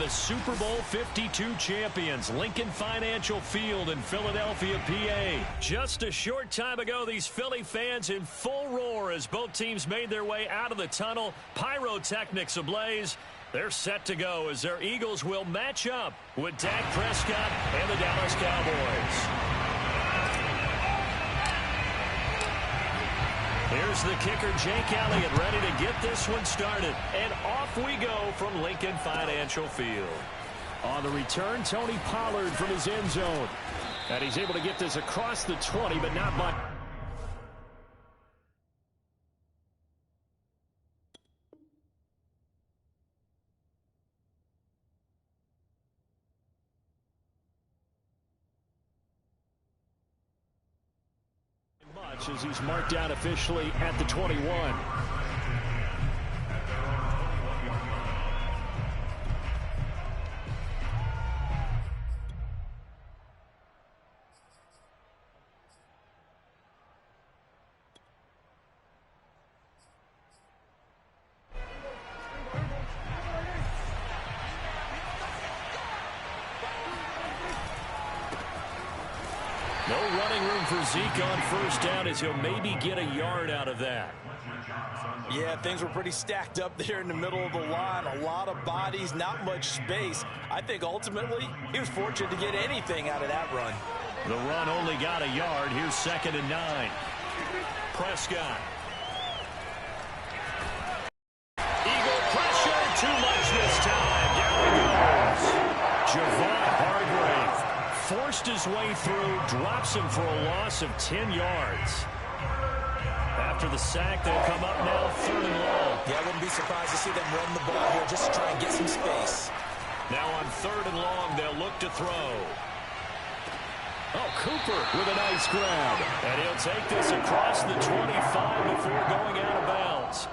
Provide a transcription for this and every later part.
the Super Bowl 52 champions, Lincoln Financial Field in Philadelphia, PA. Just a short time ago, these Philly fans in full roar as both teams made their way out of the tunnel. Pyrotechnics ablaze. They're set to go as their Eagles will match up with Dak Prescott and the Dallas Cowboys. Here's the kicker, Jake Elliott, ready to get this one started. And off we go from Lincoln Financial Field. On the return, Tony Pollard from his end zone. And he's able to get this across the 20, but not much. As he's marked down officially at the 21. No running room for Zeke on first down as he'll maybe get a yard out of that. Yeah, things were pretty stacked up there in the middle of the line. A lot of bodies, not much space. I think ultimately he was fortunate to get anything out of that run. The run only got a yard. Here's 2nd and 9. Prescott. Eagle pressure. Too much this time. Down he goes. Javon Hargrave forced his way through, drops him for a loss of 10 yards. After the sack, they'll come up now 3rd and long. Yeah, I wouldn't be surprised to see them run the ball here just to try and get some space. Now on 3rd and long, they'll look to throw. Oh, Cooper with a nice grab. And he'll take this across the 25 before going out of bounds.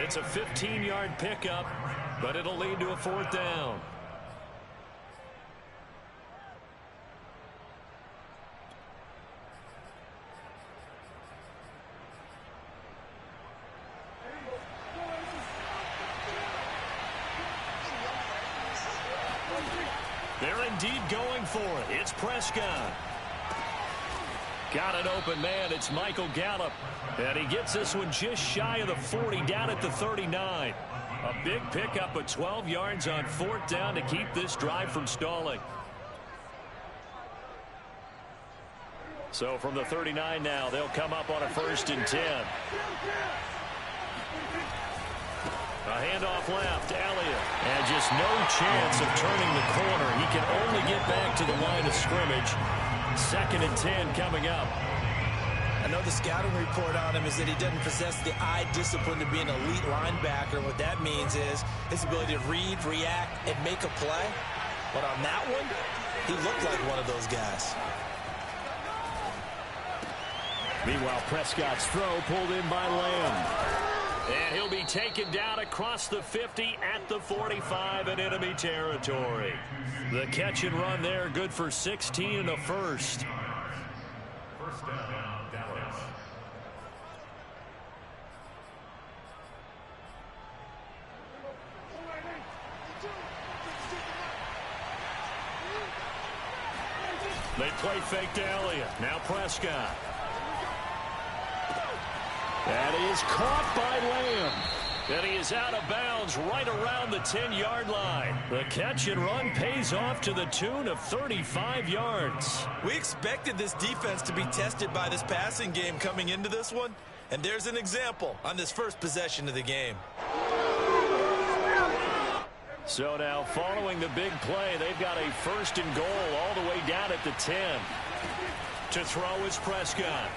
It's a 15-yard pickup, but it'll lead to a 4th down. They're indeed going for it. It's Prescott. Got an open man. It's Michael Gallup. And he gets this one just shy of the 40, down at the 39. A big pickup of 12 yards on 4th down to keep this drive from stalling. So from the 39 now, they'll come up on a 1st and 10. A handoff left, Elliott. And just no chance of turning the corner. He can only get back to the line of scrimmage. 2nd and 10 coming up. I know the scouting report on him is that he doesn't possess the eye discipline to be an elite linebacker. What that means is his ability to read, react, and make a play. But on that one, he looked like one of those guys. Meanwhile, Prescott's throw pulled in by Lamb. And he'll be taken down across the 50 at the 45 in enemy territory. The catch and run there, good for 16 and a first. First down, Dallas. They play fake to Elliott. Now Prescott. That is caught by Lamb. And he is out of bounds right around the 10-yard line. The catch and run pays off to the tune of 35 yards. We expected this defense to be tested by this passing game coming into this one. And there's an example on this first possession of the game. So now following the big play, they've got a 1st and goal all the way down at the 10. To throw is Prescott.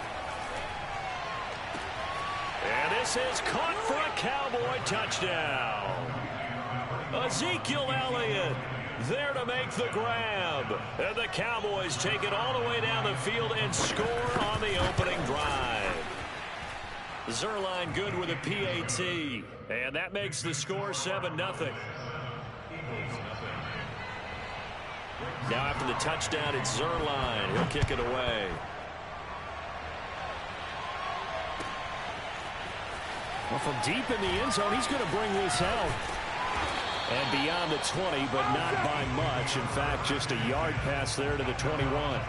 And this is caught for a Cowboy touchdown. Ezekiel Elliott there to make the grab. And the Cowboys take it all the way down the field and score on the opening drive. Zerline good with a PAT. And that makes the score 7-0. Now after the touchdown, it's Zerline. He'll kick it away. Well, from deep in the end zone, he's going to bring this out. And beyond the 20, but not by much. In fact, just a yard pass there to the 21.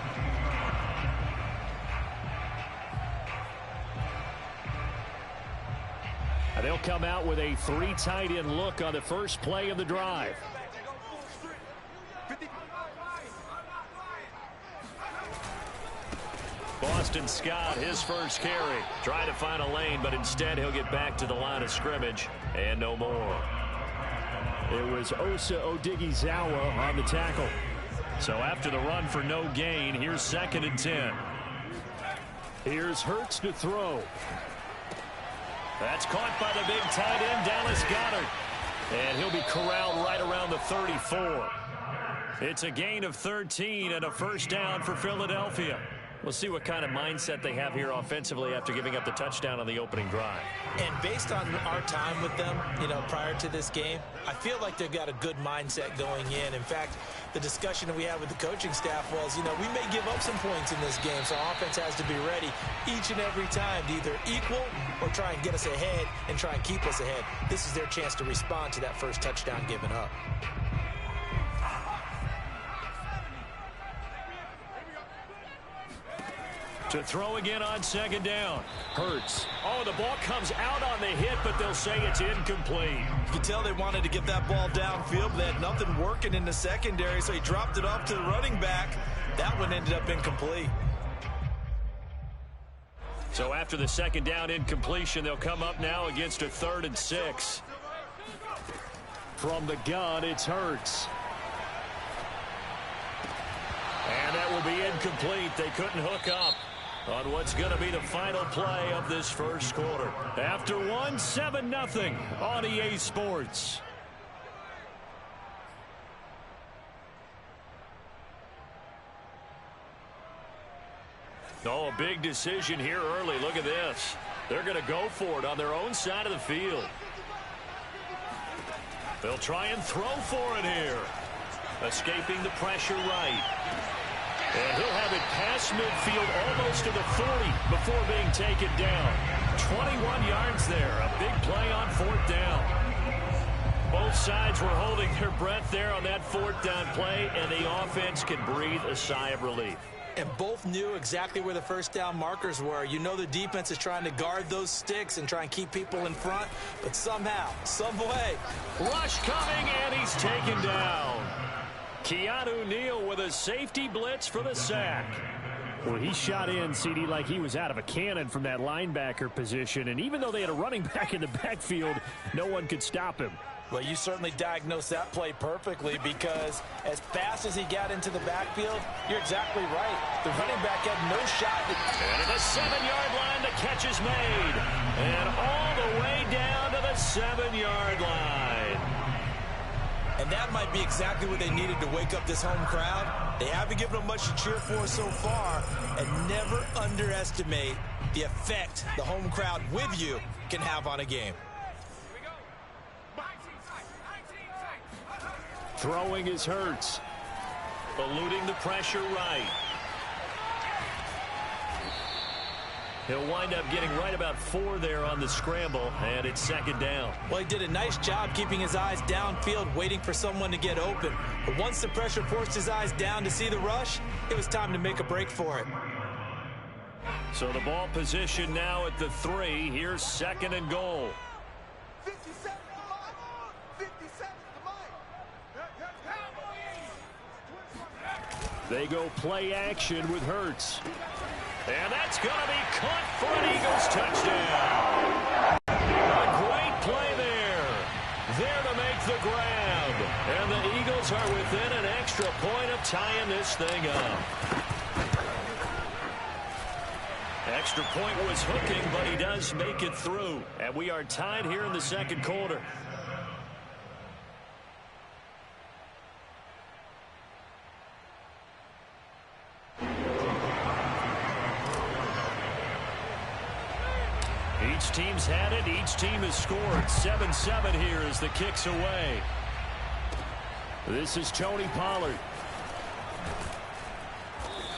They'll come out with a 3 tight end look on the first play of the drive. Boston Scott, his first carry. Trying to find a lane, but instead he'll get back to the line of scrimmage and no more. It was Osa Odighizuwa on the tackle. So after the run for no gain, here's 2nd and 10. Here's Hurts to throw. That's caught by the big tight end, Dallas Goedert. And he'll be corralled right around the 34. It's a gain of 13 and a first down for Philadelphia. We'll see what kind of mindset they have here offensively after giving up the touchdown on the opening drive. And based on our time with them, prior to this game, I feel like they've got a good mindset going in. In fact, the discussion that we had with the coaching staff was, we may give up some points in this game, so our offense has to be ready each and every time to either equal or try and get us ahead and try and keep us ahead. This is their chance to respond to that first touchdown given up. To throw again on 2nd down. Hurts. Oh, the ball comes out on the hit, but they'll say it's incomplete. You can tell they wanted to get that ball downfield, but they had nothing working in the secondary, so he dropped it off to the running back. That one ended up incomplete. So after the 2nd down incompletion, they'll come up now against a 3rd and 6. From the gun, it's Hurts. And that will be incomplete. They couldn't hook up on what's going to be the final play of this first quarter. After 7-0 on EA Sports. Oh, a big decision here early. Look at this. They're going to go for it on their own side of the field. They'll try and throw for it here. Escaping the pressure right. And he'll have it past midfield almost to the 40 before being taken down. 21 yards there. A big play on 4th down. Both sides were holding their breath there on that 4th down play, and the offense can breathe a sigh of relief. And both knew exactly where the first down markers were. The defense is trying to guard those sticks and try and keep people in front, but somehow, some way. Rush coming, and he's taken down. Keanu Neal with a safety blitz for the sack. Well, he shot in, CD, like he was out of a cannon from that linebacker position. And even though they had a running back in the backfield, no one could stop him. Well, you certainly diagnosed that play perfectly, because as fast as he got into the backfield, you're exactly right. The running back had no shot. And at the 7-yard line, the catch is made. And all the way down to the 7-yard line. And that might be exactly what they needed to wake up this home crowd. They haven't given them much to cheer for so far. And never underestimate the effect the home crowd with you can have on a game. Throwing is Hurts. Eluding the pressure right. He'll wind up getting right about 4 there on the scramble, and it's 2nd down. Well, he did a nice job keeping his eyes downfield, waiting for someone to get open. But once the pressure forced his eyes down to see the rush, it was time to make a break for it. So the ball position now at the 3. Here's 2nd and goal. They go play action with Hurts. And that's going to be caught for an Eagles touchdown. A great play there. There to make the grab. And the Eagles are within an extra point of tying this thing up. Extra point was hooking, but he does make it through. And we are tied here in the 2nd quarter. Each team's had it. Each team has scored. 7-7 here as the kick's away. This is Tony Pollard.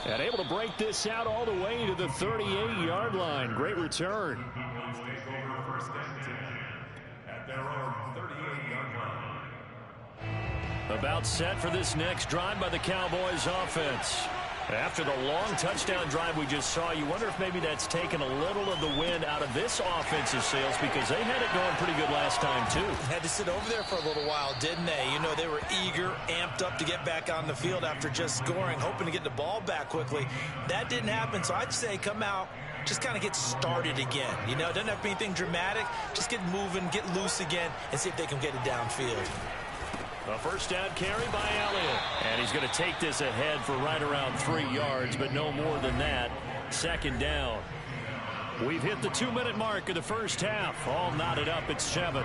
And able to break this out all the way to the 38-yard line. Great return. At their own 38-yard line. About set for this next drive by the Cowboys offense. After the long touchdown drive we just saw, you wonder if maybe that's taken a little of the wind out of this offensive sails, because they had it going pretty good last time too. Had to sit over there for a little while, didn't they? You know, they were eager, amped up to get back on the field after just scoring, hoping to get the ball back quickly. That didn't happen, so I'd say come out, just kind of get started again. You know, it doesn't have to be anything dramatic. Just get moving, get loose again, and see if they can get it downfield. A first down carry by Elliott. And he's going to take this ahead for right around 3 yards, but no more than that. Second down. We've hit the 2-minute mark of the first half. All knotted up at 7.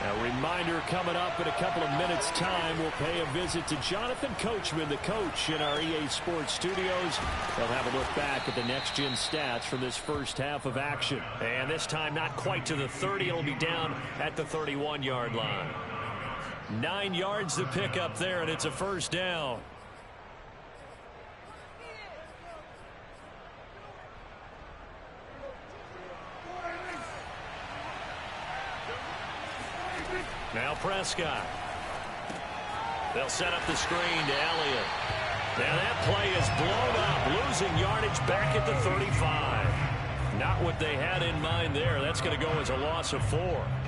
A reminder coming up in a couple of minutes' time. We'll pay a visit to Jonathan Coachman, the coach, in our EA Sports studios. They'll have a look back at the next-gen stats from this first half of action. And this time not quite to the 30. It'll be down at the 31-yard line. 9 yards to pick up there, and it's a first down. Now Prescott. They'll set up the screen to Elliott. Now that play is blown up, losing yardage back at the 35. Not what they had in mind there. That's going to go as a loss of 4.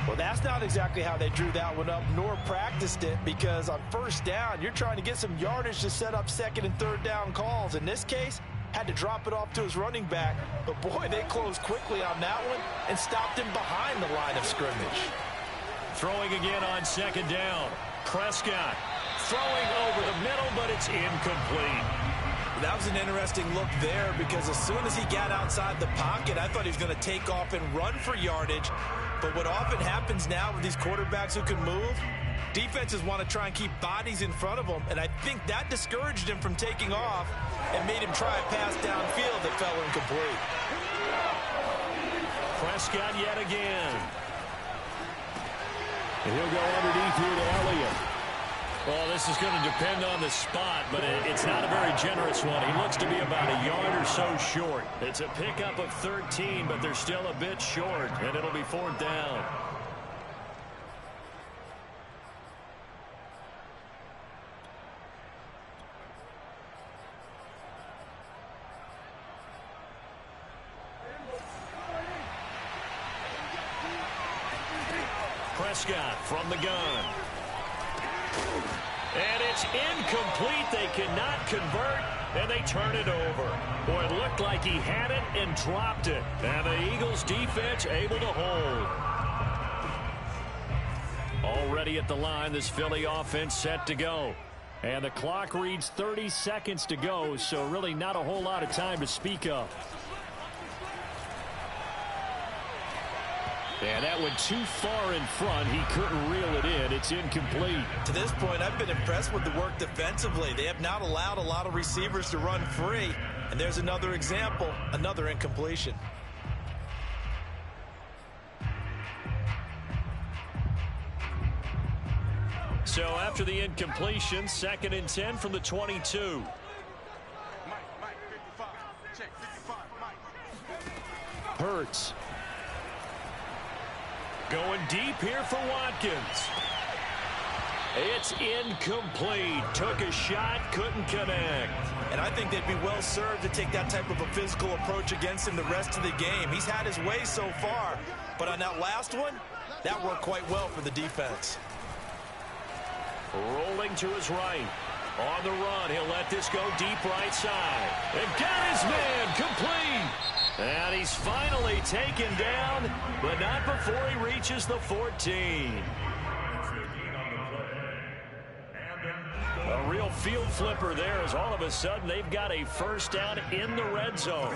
Well, that's not exactly how they drew that one up, nor practiced it, because on first down, you're trying to get some yardage to set up second and third down calls. In this case, had to drop it off to his running back. But, boy, they closed quickly on that one and stopped him behind the line of scrimmage. Throwing again on second down. Prescott throwing over the middle, but it's incomplete. That was an interesting look there, because as soon as he got outside the pocket, I thought he was going to take off and run for yardage. But what often happens now with these quarterbacks who can move, defenses want to try and keep bodies in front of them, and I think that discouraged him from taking off and made him try a pass downfield that fell incomplete. Prescott yet again. And he'll go underneath here to Elliott. Well, this is going to depend on the spot, but it's not a very generous one. He looks to be about a yard or so short. It's a pickup of 13, but they're still a bit short, and it'll be 4th down. Prescott from the gun. And it's incomplete. They cannot convert, and they turn it over. Boy, it looked like he had it and dropped it. And the Eagles defense able to hold. Already at the line, this Philly offense set to go. And the clock reads 30 seconds to go, so really not a whole lot of time to speak of. And that went too far in front. He couldn't reel it in. It's incomplete. To this point, I've been impressed with the work defensively. They have not allowed a lot of receivers to run free. And there's another example, another incompletion. So after the incompletion, 2nd and 10 from the 22. Hurts. Going deep here for Watkins. It's incomplete. Took a shot, couldn't connect. And I think they'd be well served to take that type of a physical approach against him the rest of the game. He's had his way so far, but on that last one, that worked quite well for the defense. Rolling to his right. On the run, he'll let this go deep right side. And got his man complete. And he's finally taken down, but not before he reaches the 14. A real field flipper there, as all of a sudden they've got a first down in the red zone.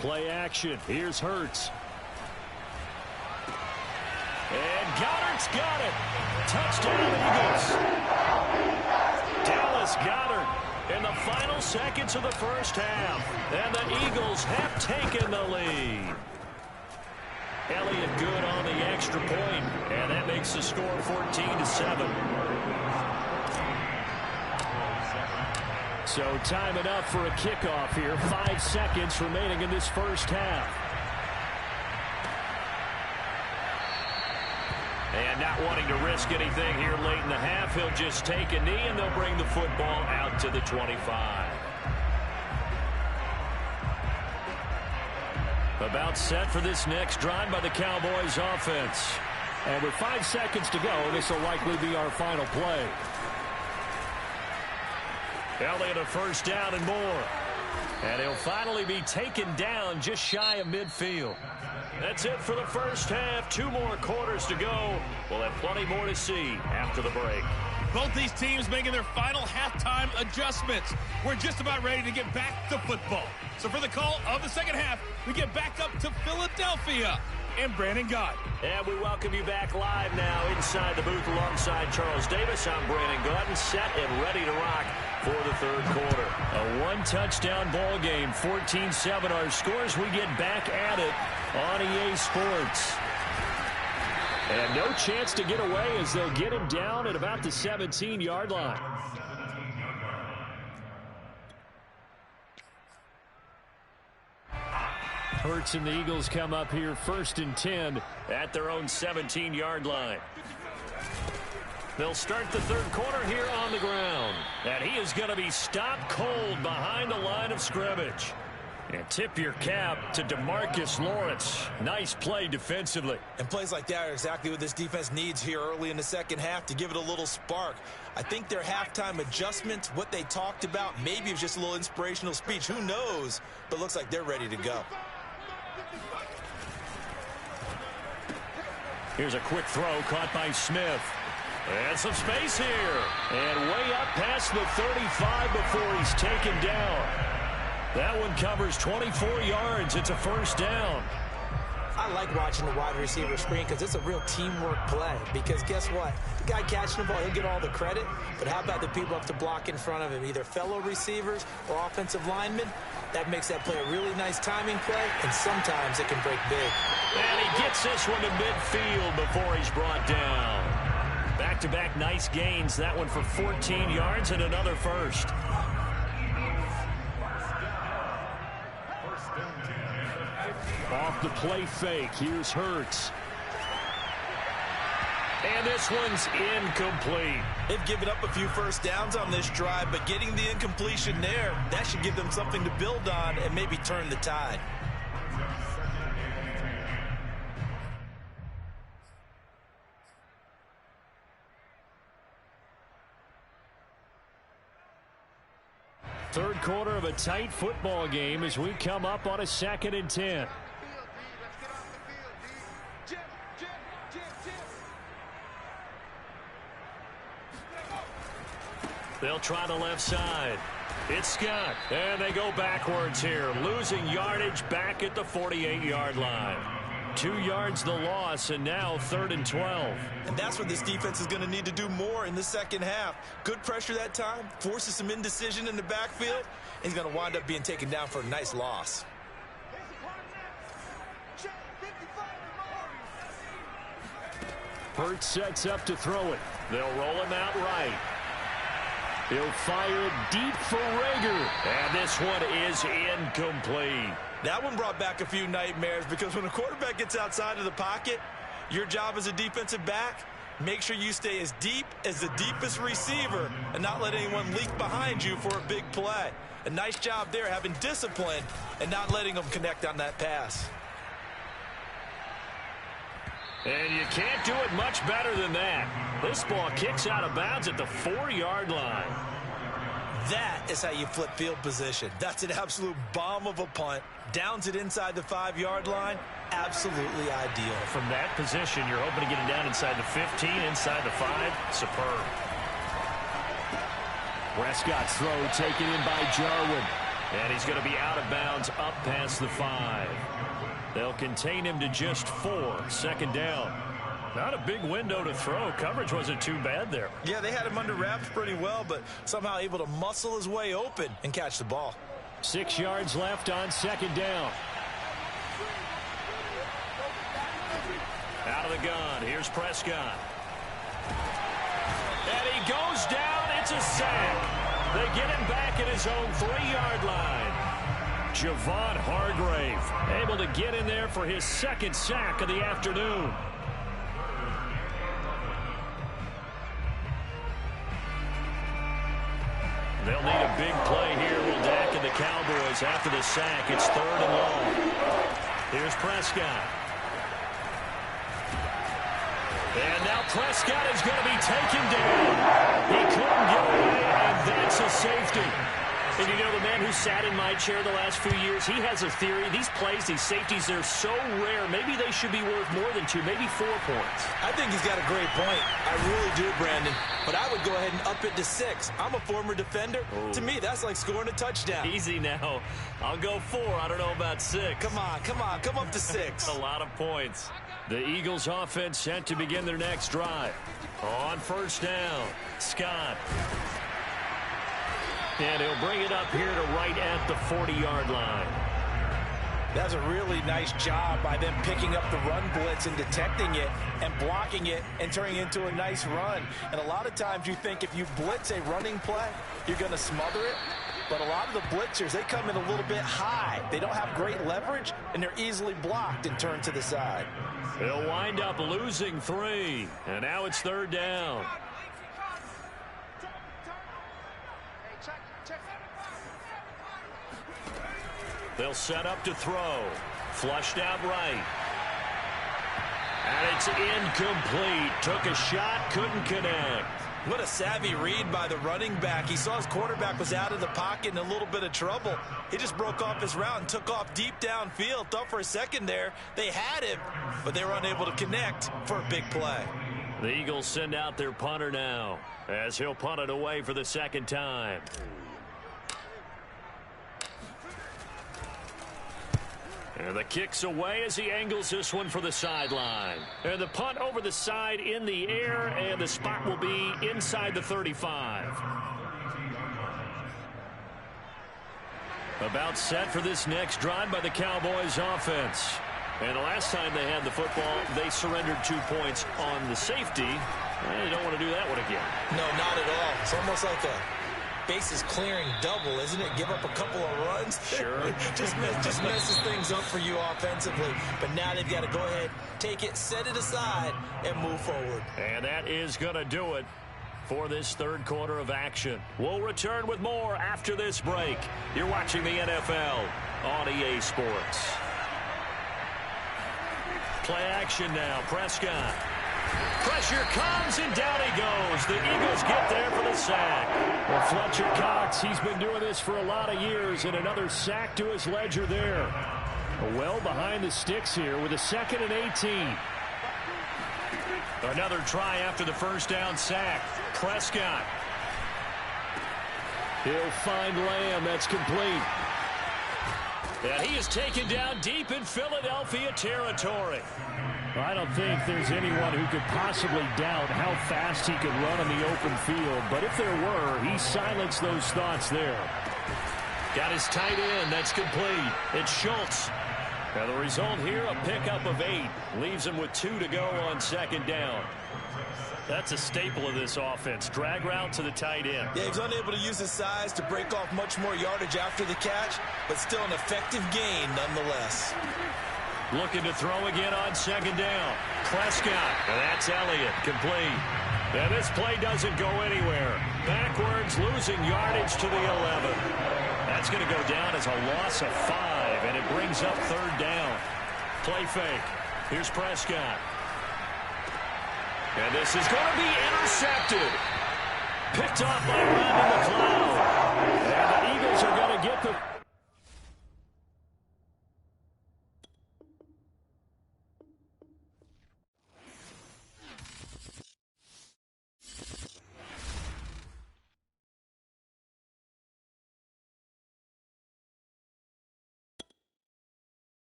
Play action. Here's Hurts. And Goddard's got it. Touchdown, Eagles. Dallas Goedert in the final seconds of the first half. And the Eagles have taken the lead. Elliott good on the extra point, and that makes the score 14-7. So time enough for a kickoff here. 5 seconds remaining in this first half. not wanting to risk anything here late in the half. He'll just take a knee, and they'll bring the football out to the 25. About set for this next drive by the Cowboys offense. And with 5 seconds to go, this will likely be our final play. Elliott a first down and more. And he'll finally be taken down just shy of midfield. That's it for the first half. 2 more quarters to go. We'll have plenty more to see after the break. Both these teams making their final halftime adjustments. We're just about ready to get back to football. So for the call of the second half, we get back up to Philadelphia and Brandon Gott. And we welcome you back live now inside the booth alongside Charles Davis. I'm Brandon Gott, set and ready to rock for the third quarter. A 1-touchdown ball game, 14-7 our scores. We get back at it on EA Sports. And no chance to get away as they'll get him down at about the 17-yard line. Hurts and the Eagles come up here 1st and 10 at their own 17-yard line. They'll start the third quarter here on the ground. And he is going to be stopped cold behind the line of scrimmage. And tip your cap to DeMarcus Lawrence. Nice play defensively. And plays like that are exactly what this defense needs here early in the second half to give it a little spark. I think their halftime adjustments, what they talked about, maybe it was just a little inspirational speech. Who knows? But it looks like they're ready to go. Here's a quick throw caught by Smith. And some space here. And way up past the 35 before he's taken down. That one covers 24 yards. It's a first down. I like watching the wide receiver screen because it's a real teamwork play. Because guess what? The guy catching the ball, he'll get all the credit. But how about the people up to block in front of him? Either fellow receivers or offensive linemen. That makes that play a really nice timing play. And sometimes it can break big. And he gets this one to midfield before he's brought down. Back-to-back nice gains. That one for 14 yards and another first. Off the play fake. Here's Hurts. And this one's incomplete. They've given up a few first downs on this drive, but getting the incompletion there, that should give them something to build on and maybe turn the tide. Third quarter of a tight football game as we come up on a 2nd and 10. They'll try the left side. It's Scott. And they go backwards here. Losing yardage back at the 48-yard line. 2 yards the loss, and now 3rd and 12. And that's what this defense is going to need to do more in the second half. Good pressure that time. Forces some indecision in the backfield. And he's going to wind up being taken down for a nice loss. Hurts sets up to throw it. They'll roll him out right. He'll fire it deep for Rager. And this one is incomplete. That one brought back a few nightmares because when a quarterback gets outside of the pocket, your job as a defensive back, make sure you stay as deep as the deepest receiver and not let anyone leak behind you for a big play. A nice job there having discipline and not letting them connect on that pass. And you can't do it much better than that. This ball kicks out of bounds at the 4-yard line. That is how you flip field position. That's an absolute bomb of a punt. Downs it inside the 5-yard line. Absolutely ideal. From that position, you're hoping to get it down inside the 15, inside the 5. Superb. Prescott's throw taken in by Jarwin. And he's going to be out of bounds up past the 5. They'll contain him to just 4. 2nd down. Not a big window to throw. Coverage wasn't too bad there. Yeah, they had him under wraps pretty well, but somehow able to muscle his way open and catch the ball. 6 yards left on 2nd down. Out of the gun. Here's Prescott. And he goes down. It's a sack. They get him back at his own 3-yard line. Javon Hargrave able to get in there for his 2nd sack of the afternoon. They'll need a big play here, will Dak and the Cowboys after the sack. It's 3rd and long. Here's Prescott. And now Prescott is going to be taken down. He couldn't get away, and that's a safety. And you know, the man who sat in my chair the last few years, he has a theory. These plays, these safeties, they're so rare. Maybe they should be worth more than 2, maybe 4 points. I think he's got a great point. I really do, Brandon. But I would go ahead and up it to 6. I'm a former defender. Oh. To me, that's like scoring a touchdown. Easy now. I'll go 4. I don't know about 6. Come on. Come up to 6. A lot of points. The Eagles offense set to begin their next drive. On 1st down, Scott. And he'll bring it up here to right at the 40-yard line. That's a really nice job by them picking up the run blitz and detecting it and blocking it and turning it into a nice run. And a lot of times you think if you blitz a running play, you're going to smother it. But a lot of the blitzers, they come in a little bit high. They don't have great leverage, and they're easily blocked and turned to the side. They'll wind up losing 3. And now it's 3rd down. They'll set up to throw. Flushed out right. And it's incomplete. Took a shot, couldn't connect. What a savvy read by the running back. He saw his quarterback was out of the pocket in a little bit of trouble. He just broke off his route and took off deep downfield. Thought for a second there they had him, but they were unable to connect for a big play. The Eagles send out their punter now as he'll punt it away for the 2nd time. And the kick's away as he angles this one for the sideline. And the punt over the side in the air, and the spot will be inside the 35. About set for this next drive by the Cowboys offense. And the last time they had the football, they surrendered 2 points on the safety. They don't want to do that one again. No, not at all. It's almost like a bases clearing double, isn't it? Give up a couple of runs. Sure. just messes things up for you offensively. But now they've got to go ahead, take it, set it aside, and move forward. And that is going to do it for this 3rd quarter of action. We'll return with more after this break. You're watching the NFL on EA Sports. Play action now. Prescott. Pressure comes, and down he goes. The Eagles get there for the sack. Well, Fletcher Cox, he's been doing this for a lot of years, and another sack to his ledger there. Well behind the sticks here with a 2nd and 18. Another try after the 1st down sack. Prescott. He'll find Lamb. That's complete. And he is taken down deep in Philadelphia territory. I don't think there's anyone who could possibly doubt how fast he could run in the open field. But if there were, he silenced those thoughts there. Got his tight end. That's complete. It's Schultz. Now the result here, a pickup of 8. Leaves him with 2 to go on 2nd down. That's a staple of this offense. Drag route to the tight end. Yeah, he's unable to use his size to break off much more yardage after the catch, but still an effective gain nonetheless. Looking to throw again on 2nd down. Prescott. And that's Elliott. Complete. And this play doesn't go anywhere. Backwards, losing yardage to the 11. That's going to go down as a loss of 5, and it brings up 3rd down. Play fake. Here's Prescott. And this is going to be intercepted. Picked off by Randall McLeod. And the Eagles are going to get the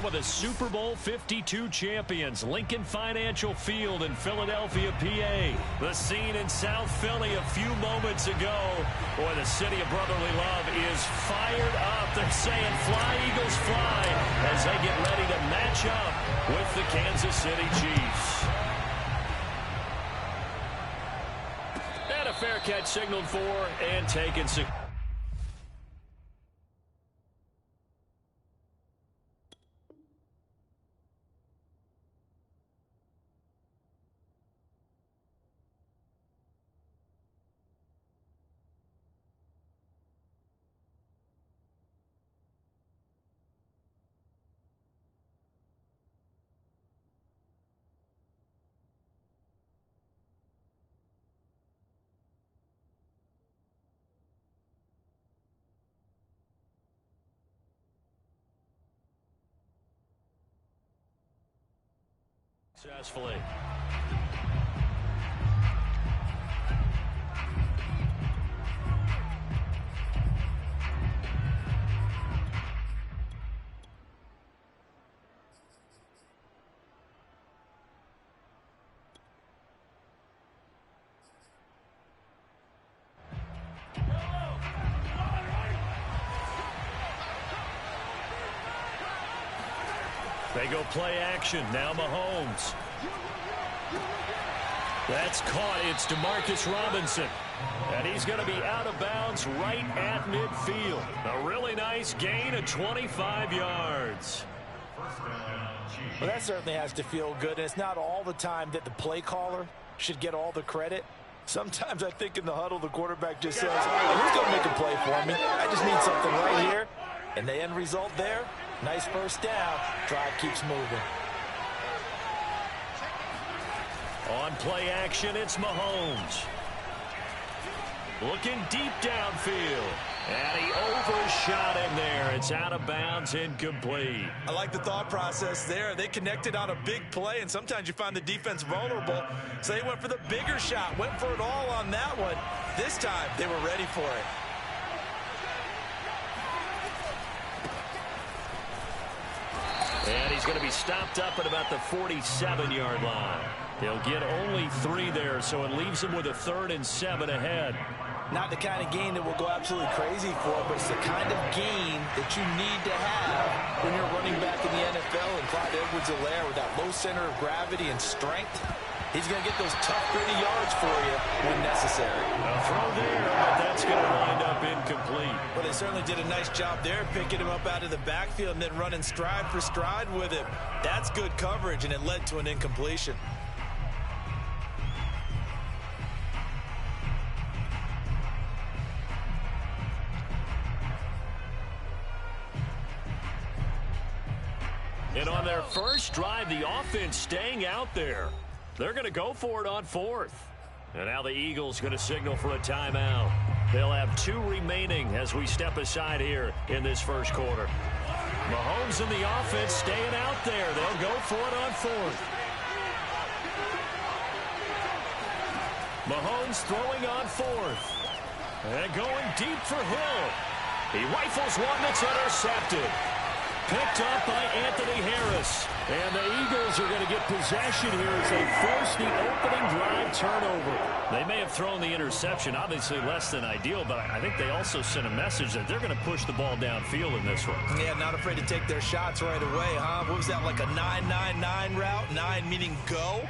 home of the Super Bowl 52 champions, Lincoln Financial Field in Philadelphia, PA. The scene in South Philly a few moments ago. Boy, the city of brotherly love is fired up. They're saying, "Fly, Eagles, fly," as they get ready to match up with the Kansas City Chiefs. And a fair catch signaled for and taken. Successfully. They go play action. Now Mahomes. That's caught. It's DeMarcus Robinson. And he's going to be out of bounds right at midfield. A really nice gain of 25 yards. Well, that certainly has to feel good. And it's not all the time that the play caller should get all the credit. Sometimes I think in the huddle, the quarterback just says, "Oh, who's going to make a play for me? I just need something right here." And the end result there, nice first down. Drive keeps moving. On play action, it's Mahomes. Looking deep downfield. And he overshot him there. It's out of bounds, incomplete. I like the thought process there. They connected on a big play, and sometimes you find the defense vulnerable. So they went for the bigger shot, went for it all on that one. This time, they were ready for it. And he's going to be stopped up at about the 47-yard line. He'll get only 3 there, so it leaves him with a 3rd and 7 ahead. Not the kind of gain that we'll go absolutely crazy for, but it's the kind of gain that you need to have when you're running back in the NFL. And Clyde Edwards-Helaire with that low center of gravity and strength, he's going to get those tough, gritty yards for you when necessary. A throw there, but that's going to wind up incomplete. Well, they certainly did a nice job there, picking him up out of the backfield and then running stride for stride with him. That's good coverage, and it led to an incompletion. And on their first drive, the offense staying out there. They're going to go for it on 4th. And now the Eagles going to signal for a timeout. They'll have 2 remaining as we step aside here in this first quarter. Mahomes and the offense staying out there. They'll go for it on 4th. Mahomes throwing on 4th. And going deep for Hill. He rifles one that's intercepted. Picked up by Anthony Harris. And the Eagles are going to get possession here as they force the opening drive turnover. They may have thrown the interception, obviously less than ideal, but I think they also sent a message that they're going to push the ball downfield in this one. Yeah, not afraid to take their shots right away, huh? What was that, like a 9-9-9 route? 9 meaning go?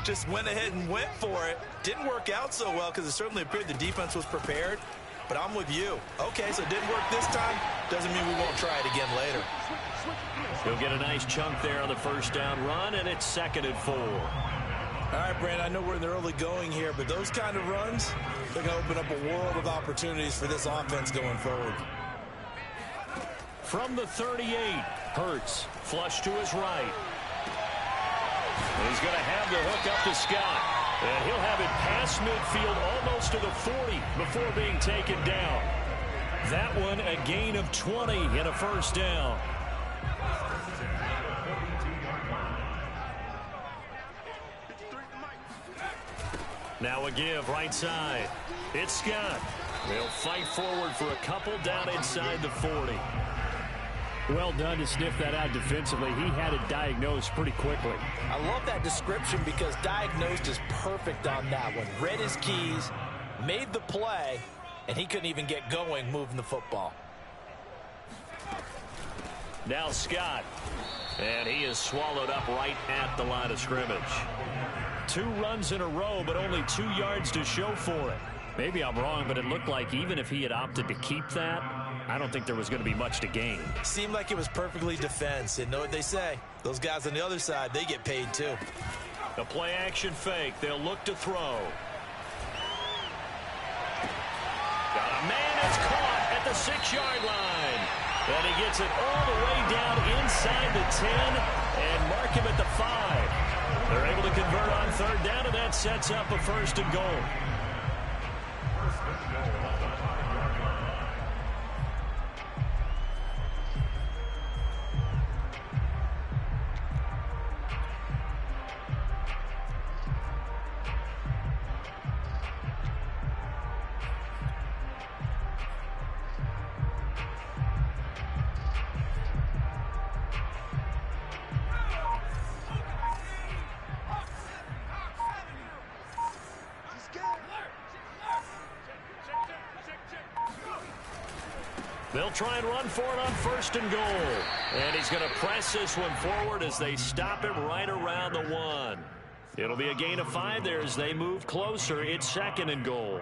Just went ahead and went for it. Didn't work out so well because it certainly appeared the defense was prepared. But I'm with you. Okay, so it didn't work this time. Doesn't mean we won't try it again later. He'll get a nice chunk there on the first down run, and it's 2nd and 4. All right, Brandon, I know we're in the early going here, but those kind of runs, they're going to open up a world of opportunities for this offense going forward. From the 38, Hurts, flush to his right. He's going to have the hook up to Scott. And he'll have it past midfield almost to the 40 before being taken down. That one a gain of 20 and a first down. Now a give right side. It's Scott. They'll fight forward for a couple down inside the 40. Well done to sniff that out defensively. He had it diagnosed pretty quickly. I love that description because diagnosed is perfect on that one. Read his keys, made the play, and he couldn't even get going moving the football. Now Scott. And he is swallowed up right at the line of scrimmage. 2 runs in a row, but only 2 yards to show for it. Maybe I'm wrong, but it looked like even if he had opted to keep that, I don't think there was going to be much to gain. Seemed like it was perfectly defense. And know what they say? Those guys on the other side, they get paid too. A play action fake. They'll look to throw. Got a man that's caught at the 6-yard line. And he gets it all the way down inside the 10 and mark him at the 5. They're able to convert on 3rd down, and that sets up a 1st and goal. They'll try and run for it on 1st and goal. And he's going to press this one forward as they stop him right around the 1. It'll be a gain of 5 there as they move closer. It's 2nd and goal.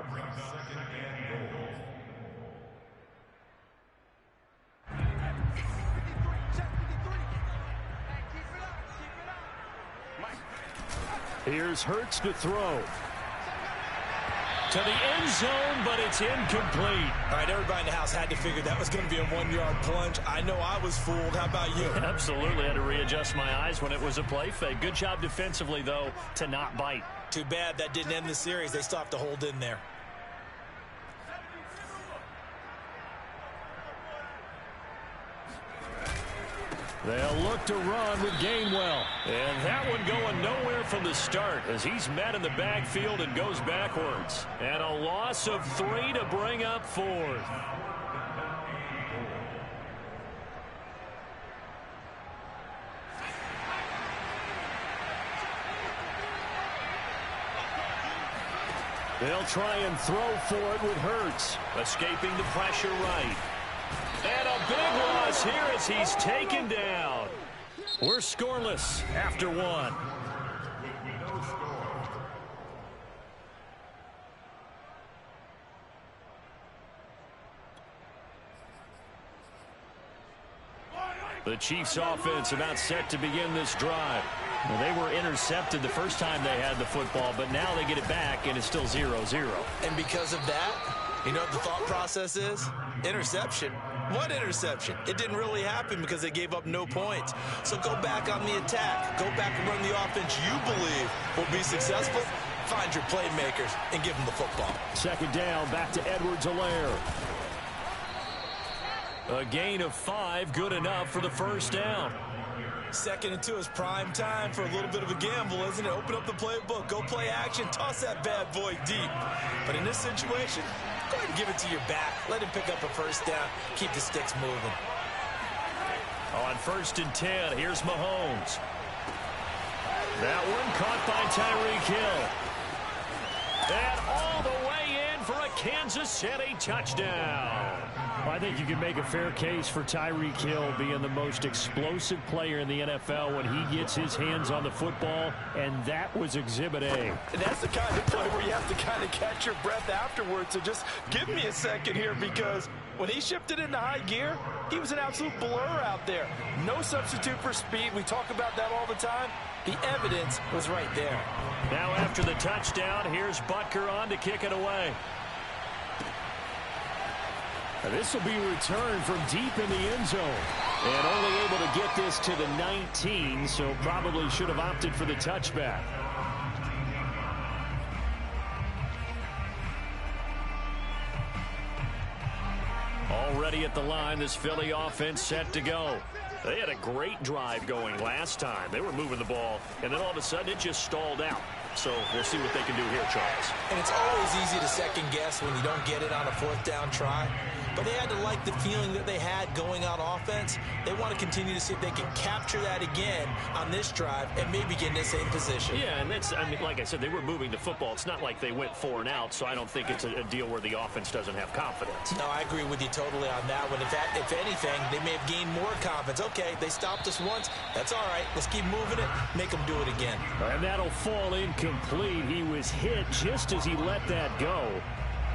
Here's Hurts to throw. To the end zone, but it's incomplete. All right, everybody in the house had to figure that was going to be a 1-yard plunge. I know I was fooled. How about you? Absolutely. Had to readjust my eyes when it was a play fake. Good job defensively, though, to not bite. Too bad that didn't end the series. They still have to hold in there. They'll look to run with Gainwell. And that one going nowhere from the start as he's met in the backfield and goes backwards. And a loss of 3 to bring up 4th. They'll try and throw for it with Hurts. Escaping the pressure right. And a big loss here as he's taken down. We're scoreless after 1. The Chiefs offense about set to begin this drive. Well, they were intercepted the first time they had the football, but now they get it back and it's still 0-0. And because of that, you know what the thought process is? Interception. What interception? It didn't really happen because they gave up no points. So go back on the attack. Go back and run the offense you believe will be successful. Find your playmakers and give them the football. 2nd down, back to Edwards-Helaire. A gain of 5, good enough for the 1st down. 2nd and 2 is prime time for a little bit of a gamble, isn't it? Open up the playbook, go play action, toss that bad boy deep. But in this situation, go ahead and give it to your back. Let him pick up a 1st down. Keep the sticks moving. On 1st and 10, here's Mahomes. That one caught by Tyreek Hill. And all the way in for a Kansas City touchdown. I think you can make a fair case for Tyreek Hill being the most explosive player in the NFL when he gets his hands on the football, and that was Exhibit A. And that's the kind of play where you have to kind of catch your breath afterwards. So just give me a second here, because when he shifted into high gear, he was an absolute blur out there. No substitute for speed. We talk about that all the time. The evidence was right there. Now after the touchdown, here's Butker on to kick it away. This will be returned from deep in the end zone. And only able to get this to the 19, so probably should have opted for the touchback. Already at the line, this Philly offense set to go. They had a great drive going last time. They were moving the ball, and then all of a sudden it just stalled out. So we'll see what they can do here, Charles. And it's always easy to second guess when you don't get it on a fourth down try. But they had to like the feeling that they had going on offense. They want to continue to see if they can capture that again on this drive and maybe get in the same position. Yeah, and that's, I mean, like I said, they were moving the football. It's not like they went 4 and out, so I don't think it's a deal where the offense doesn't have confidence. No, I agree with you totally on that one. In fact, if anything, they may have gained more confidence. Okay, they stopped us once. That's all right. Let's keep moving it, make them do it again. And that'll fall incomplete. He was hit just as he let that go.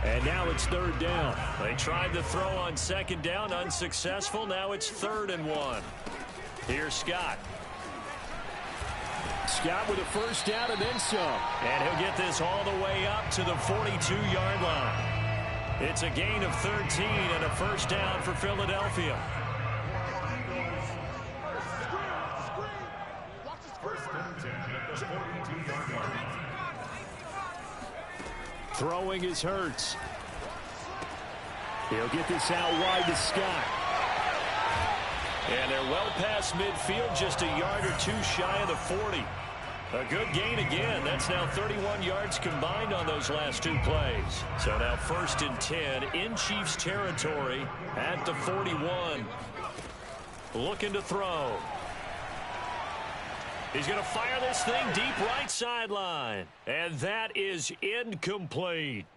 And now it's 3rd down. They tried to throw on 2nd down, unsuccessful. Now it's 3rd and 1. Here's Scott. Scott with a 1st down and then some. And he'll get this all the way up to the 42-yard line. It's a gain of 13 and a 1st down for Philadelphia. Throwing is Hurts. He'll get this out wide to Scott. And they're well past midfield, just a yard or 2 shy of the 40. A good gain again. That's now 31 yards combined on those last 2 plays. So now 1st and 10 in Chiefs territory at the 41. Looking to throw. He's going to fire this thing deep right sideline. And that is incomplete.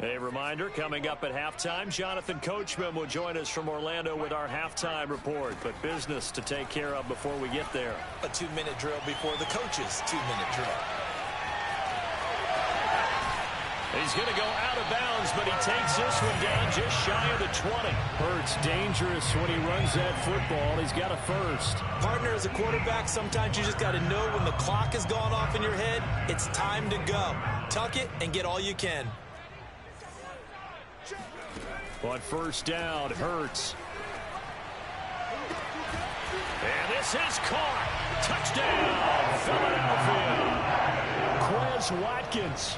A reminder, coming up at halftime, Jonathan Coachman will join us from Orlando with our halftime report. But business to take care of before we get there. A 2-minute drill before the coach's 2-minute drill. He's going to go out of bounds, but he takes this one down just shy of the 20. Hurts dangerous when he runs that football. He's got a 1st. Partner, as a quarterback, sometimes you just got to know when the clock has gone off in your head, it's time to go. Tuck it and get all you can. On 1st down, Hurts. And this is caught. Touchdown, Philadelphia. Quez Watkins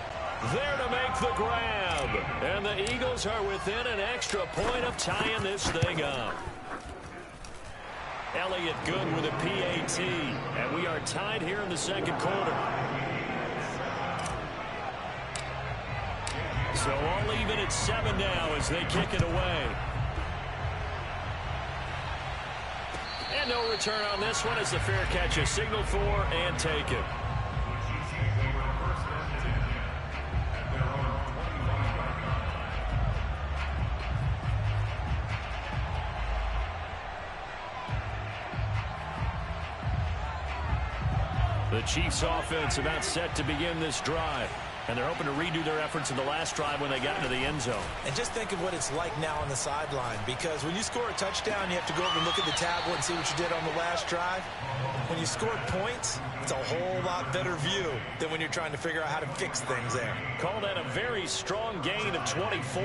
there to make the grab. And the Eagles are within an extra point of tying this thing up. Elliott good with a PAT. And we are tied here in the 2nd quarter. So all even at 7 now as they kick it away. And no return on this one as the fair catch is signaled for and taken. The Chiefs offense about set to begin this drive. And they're hoping to redo their efforts in the last drive when they got into the end zone. And just think of what it's like now on the sideline, because when you score a touchdown, you have to go over and look at the tablet and see what you did on the last drive. When you score points, it's a whole lot better view than when you're trying to figure out how to fix things there. Call that a very strong gain of 24.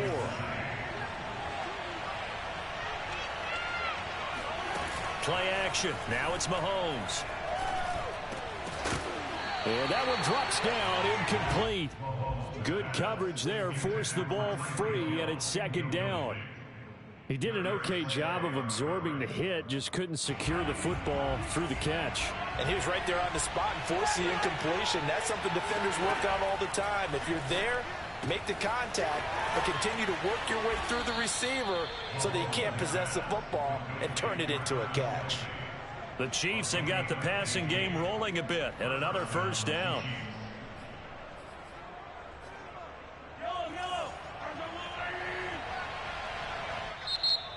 Play action. Now it's Mahomes. And that one drops down, incomplete. Good coverage there, forced the ball free, and it's 2nd down. He did an okay job of absorbing the hit, just couldn't secure the football through the catch. And he was right there on the spot and forced the incompletion. That's something defenders work on all the time. If you're there, make the contact, but continue to work your way through the receiver so that you can't possess the football and turn it into a catch. The Chiefs have got the passing game rolling a bit, and another 1st down.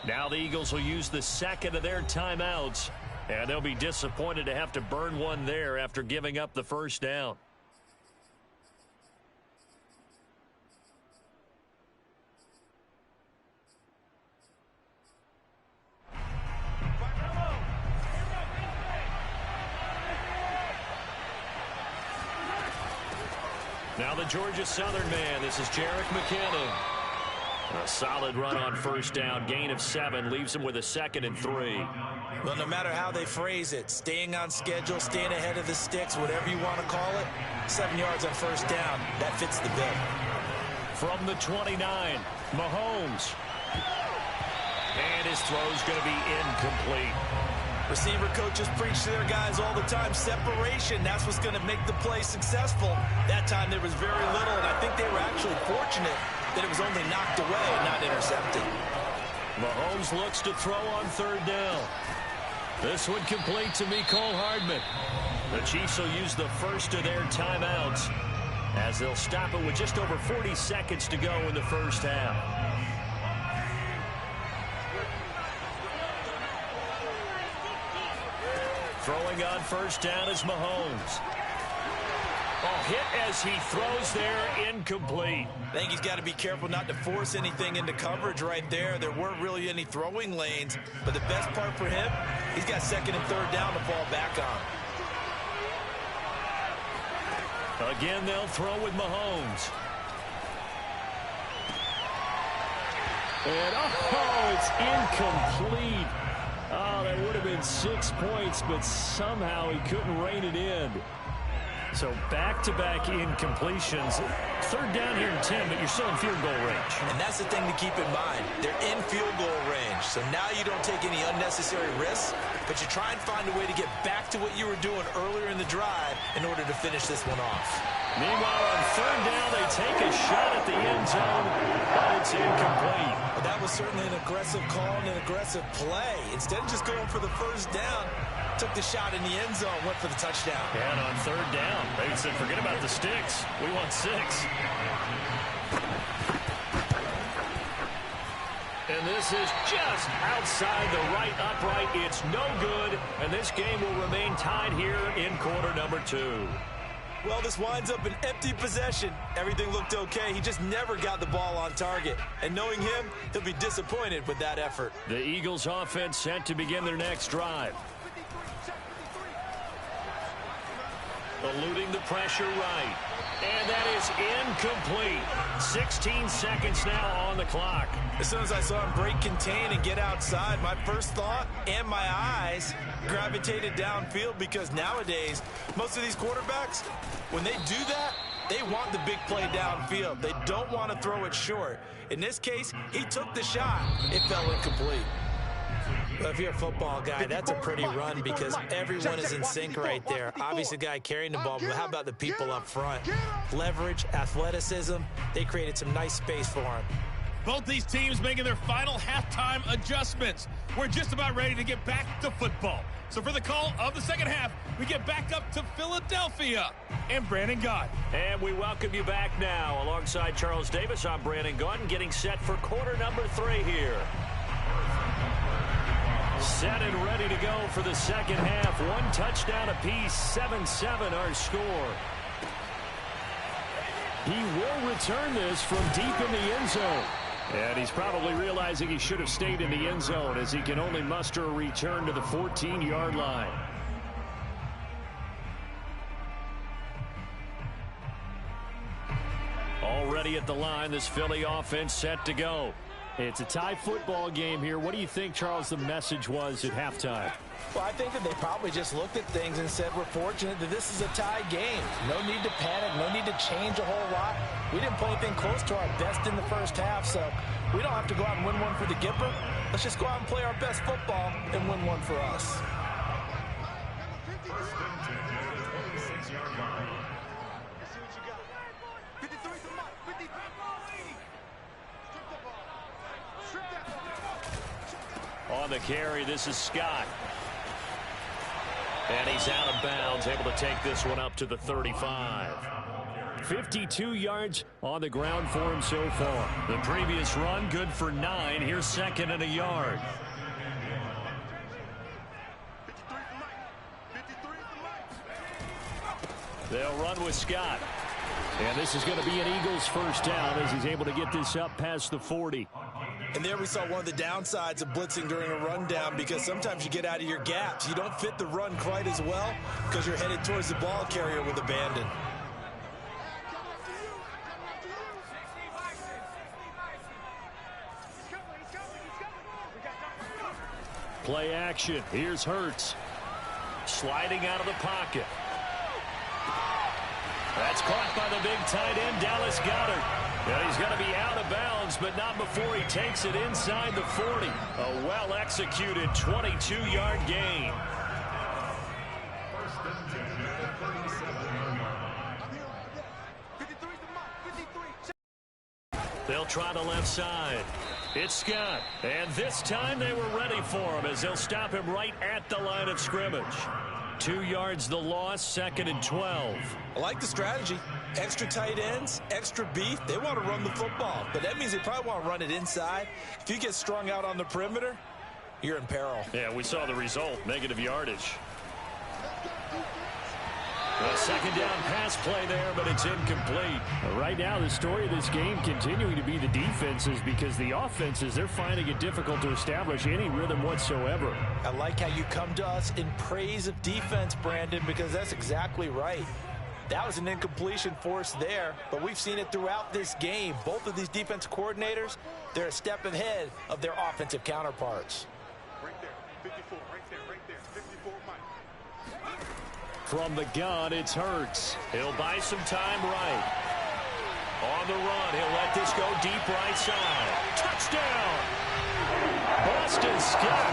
Now the Eagles will use the 2nd of their timeouts, and they'll be disappointed to have to burn one there after giving up the 1st down. Now the Georgia Southern man. This is Jerick McKinnon. A solid run on 1st down. Gain of 7 leaves him with a 2nd and 3. Well, no matter how they phrase it, staying on schedule, staying ahead of the sticks, whatever you want to call it, 7 yards on 1st down, that fits the bill. From the 29, Mahomes. And his throw's going to be incomplete. Receiver coaches preach to their guys all the time. Separation, that's what's going to make the play successful. That time there was very little, and I think they were actually fortunate that it was only knocked away and not intercepted. Mahomes looks to throw on third down. This one complete to Mecole Hardman. The Chiefs will use the first of their timeouts as they'll stop it with just over 40 seconds to go in the first half. Throwing on first down is Mahomes. Hit as he throws there, incomplete. I think he's got to be careful not to force anything into coverage right there. There weren't really any throwing lanes, but the best part for him, he's got second and third down to fall back on. Again, they'll throw with Mahomes. And, it's incomplete. Oh, that would have been 6 points, but somehow he couldn't rein it in. So back-to-back incompletions. Third down here in 10, but you're still in field goal range. And that's the thing to keep in mind. They're in field goal range. So now you don't take any unnecessary risks, but you try and find a way to get back to what you were doing earlier in the drive in order to finish this one off. Meanwhile, on third down, they take a shot at the end zone, but it's incomplete. Well, that was certainly an aggressive call and an aggressive play. Instead of just going for the first down, took the shot in the end zone, went for the touchdown. And on third down, they said, forget about the sticks. We want 6. And this is just outside the right upright. It's no good, and this game will remain tied here in quarter number 2. Well, this winds up an empty possession. Everything looked okay. He just never got the ball on target. And knowing him, he'll be disappointed with that effort. The Eagles offense set to begin their next drive. Eluding the pressure right. And that is incomplete. 16 seconds now on the clock. As soon as I saw him break contain and get outside, my first thought and my eyes gravitated downfield, because nowadays, most of these quarterbacks, when they do that, they want the big play downfield. They don't want to throw it short. In this case, he took the shot. It fell incomplete. Well, if you're a football guy, that's a pretty run because everyone is in sync right there. Obviously, the guy carrying the ball, but how about the people up front? Leverage, athleticism, they created some nice space for him. Both these teams making their final halftime adjustments. We're just about ready to get back to football. So for the call of the second half, we get back up to Philadelphia and Brandon Gott. And we welcome you back now. Alongside Charles Davis, I'm Brandon Gott, getting set for quarter number 3 here. Set and ready to go for the second half. 1 touchdown apiece, 7-7 our score. He will return this from deep in the end zone. And he's probably realizing he should have stayed in the end zone as he can only muster a return to the 14-yard line. Already at the line, this Philly offense set to go. It's a tie football game here. What do you think, Charles, the message was at halftime? Well, I think that they probably just looked at things and said, we're fortunate that this is a tie game. No need to panic, no need to change a whole lot. We didn't play anything close to our best in the first half, so we don't have to go out and win one for the Gipper. Let's just go out and play our best football and win one for us. On the carry, this is Scott. And he's out of bounds, able to take this one up to the 35. 52 yards on the ground for him so far. The previous run, good for 9. Here's second and a yard. They'll run with Scott. And this is going to be an Eagles first down as he's able to get this up past the 40. And there we saw one of the downsides of blitzing during a rundown, because sometimes you get out of your gaps. You don't fit the run quite as well because you're headed towards the ball carrier with abandon. Play action. Here's Hurts. Sliding out of the pocket. That's caught by the big tight end, Dallas Goedert. And he's going to be out of bounds, but not before he takes it inside the 40. A well-executed 22-yard gain. They'll try the left side. It's Scott. And this time they were ready for him as they'll stop him right at the line of scrimmage. 2 yards the loss, 2nd and 12. I like the strategy. Extra tight ends, extra beef. They want to run the football, but that means they probably want to run it inside. If you get strung out on the perimeter, you're in peril. Yeah, we saw the result, negative yardage. A second down pass play there, but it's incomplete. Right now, the story of this game continuing to be the defenses, because the offenses, they're finding it difficult to establish any rhythm whatsoever. I like how you come to us in praise of defense, Brandon, because that's exactly right. That was an incompletion force there, but we've seen it throughout this game. Both of these defense coordinators, they're a step ahead of their offensive counterparts. Right there, 54, right there, 54, Mike. From the gun, it's Hurts. He'll buy some time right. On the run, he'll let this go deep right side. Touchdown! Boston Scott,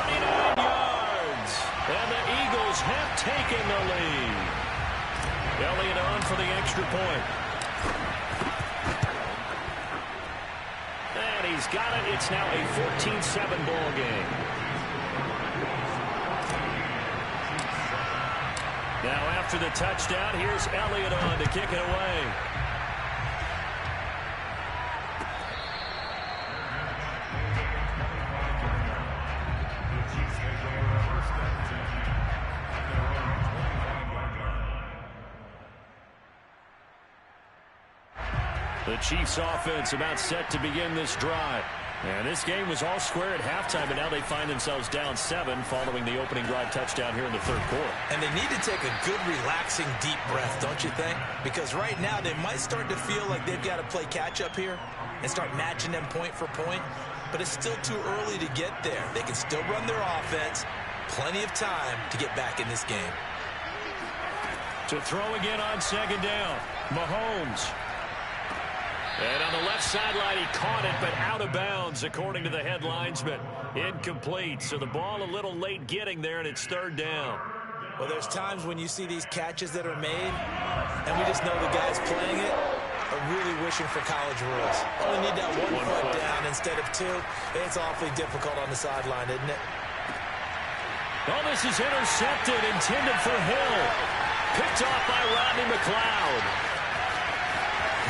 39 yards. And the Eagles have taken the lead. Elliott on for the extra point. And he's got it. It's now a 14-7 ball game. Now after the touchdown, here's Elliott on to kick it away. The Chiefs offense about set to begin this drive. And this game was all square at halftime, but now they find themselves down 7 following the opening drive touchdown here in the third quarter. And they need to take a good, relaxing, deep breath, don't you think? Because right now they might start to feel like they've got to play catch-up here and start matching them point for point. But it's still too early to get there. They can still run their offense. Plenty of time to get back in this game. To throw again on second down, Mahomes. And on the left sideline, he caught it, but out of bounds, according to the headlinesman. Incomplete, so the ball a little late getting there, and it's third down. Well, there's times when you see these catches that are made, and we just know the guys playing it are really wishing for college rules. Only need that one foot down instead of 2. It's awfully difficult on the sideline, isn't it? Oh, this is intercepted, intended for Hill. Picked off by Rodney McLeod.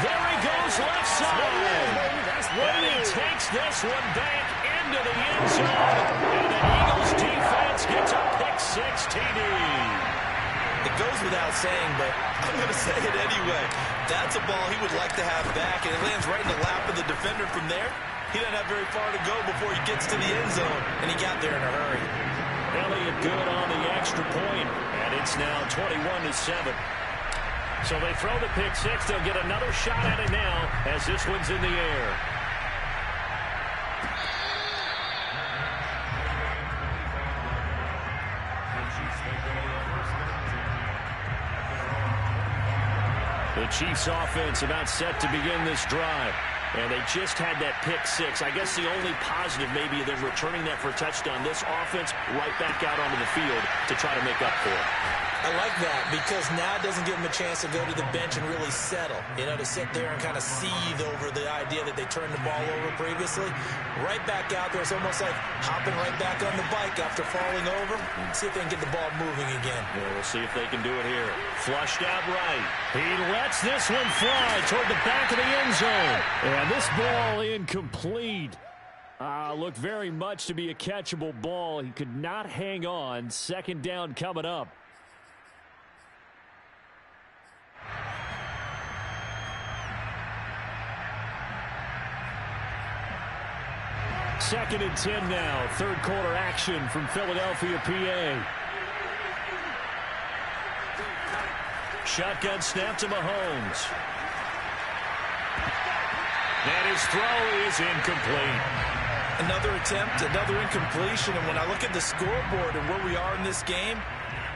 There he goes left side. And he takes this one back into the end zone. And the Eagles defense gets a pick-6 TD. It goes without saying, but I'm going to say it anyway. That's a ball he would like to have back, and it lands right in the lap of the defender from there. He doesn't have very far to go before he gets to the end zone, and he got there in a hurry. Elliott good on the extra point, and it's now 21-7. So they throw the pick-6. They'll get another shot at it now as this one's in the air. The Chiefs offense about set to begin this drive. And they just had that pick-6. I guess the only positive maybe of them returning that for a touchdown. This offense right back out onto the field to try to make up for it. I like that because now it doesn't give them a chance to go to the bench and really settle. You know, to sit there and kind of seethe over the idea that they turned the ball over previously. Right back out there. It's almost like hopping right back on the bike after falling over. See if they can get the ball moving again. Yeah, we'll see if they can do it here. Flushed out right. He lets this one fly toward the back of the end zone. And this ball incomplete. Looked very much to be a catchable ball. He could not hang on. Second down coming up. Second and 10 now. Third quarter action from Philadelphia, PA. Shotgun snap to Mahomes. And his throw is incomplete. Another attempt, another incompletion. And when I look at the scoreboard and where we are in this game,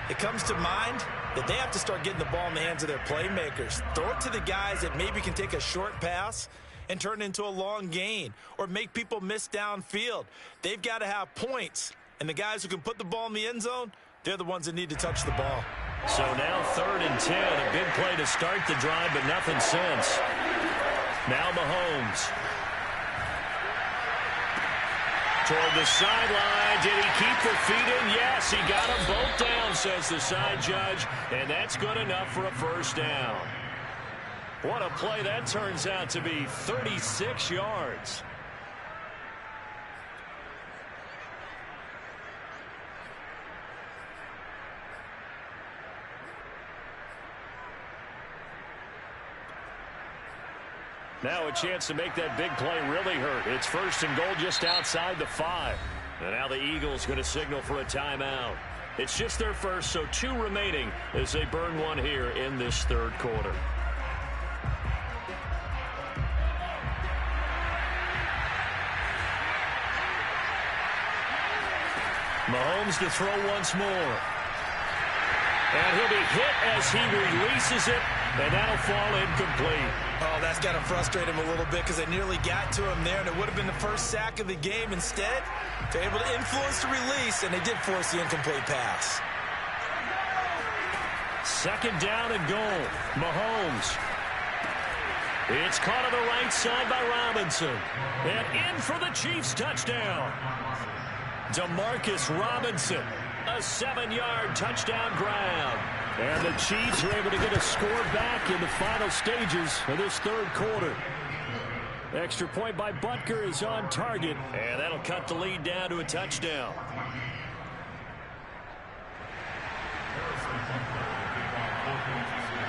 it comes to mind that they have to start getting the ball in the hands of their playmakers. Throw it to the guys that maybe can take a short pass and turn it into a long gain or make people miss downfield. They've got to have points, and the guys who can put the ball in the end zone, they're the ones that need to touch the ball. So now 3rd and 10, a big play to start the drive, but nothing since. Now Mahomes. Toward the sideline. Did he keep the feet in? Yes, he got them both down, says the side judge, and that's good enough for a first down. What a play that turns out to be, 36 yards. Now a chance to make that big play really hurt. It's 1st and goal just outside the 5. And now the Eagles going to signal for a timeout. It's just their first, so 2 remaining as they burn one here in this 3rd quarter. Mahomes to throw once more. And he'll be hit as he releases it, and that'll fall incomplete. Oh, that's got to frustrate him a little bit because they nearly got to him there, and it would have been the first sack of the game. Instead, they're able to influence the release, and they did force the incomplete pass. 2nd down and goal. Mahomes. It's caught on the right side by Robinson. And in for the Chiefs touchdown. Demarcus Robinson. A 7-yard touchdown grab. And the Chiefs are able to get a score back in the final stages of this 3rd quarter. Extra point by Butker is on target, and that'll cut the lead down to a touchdown.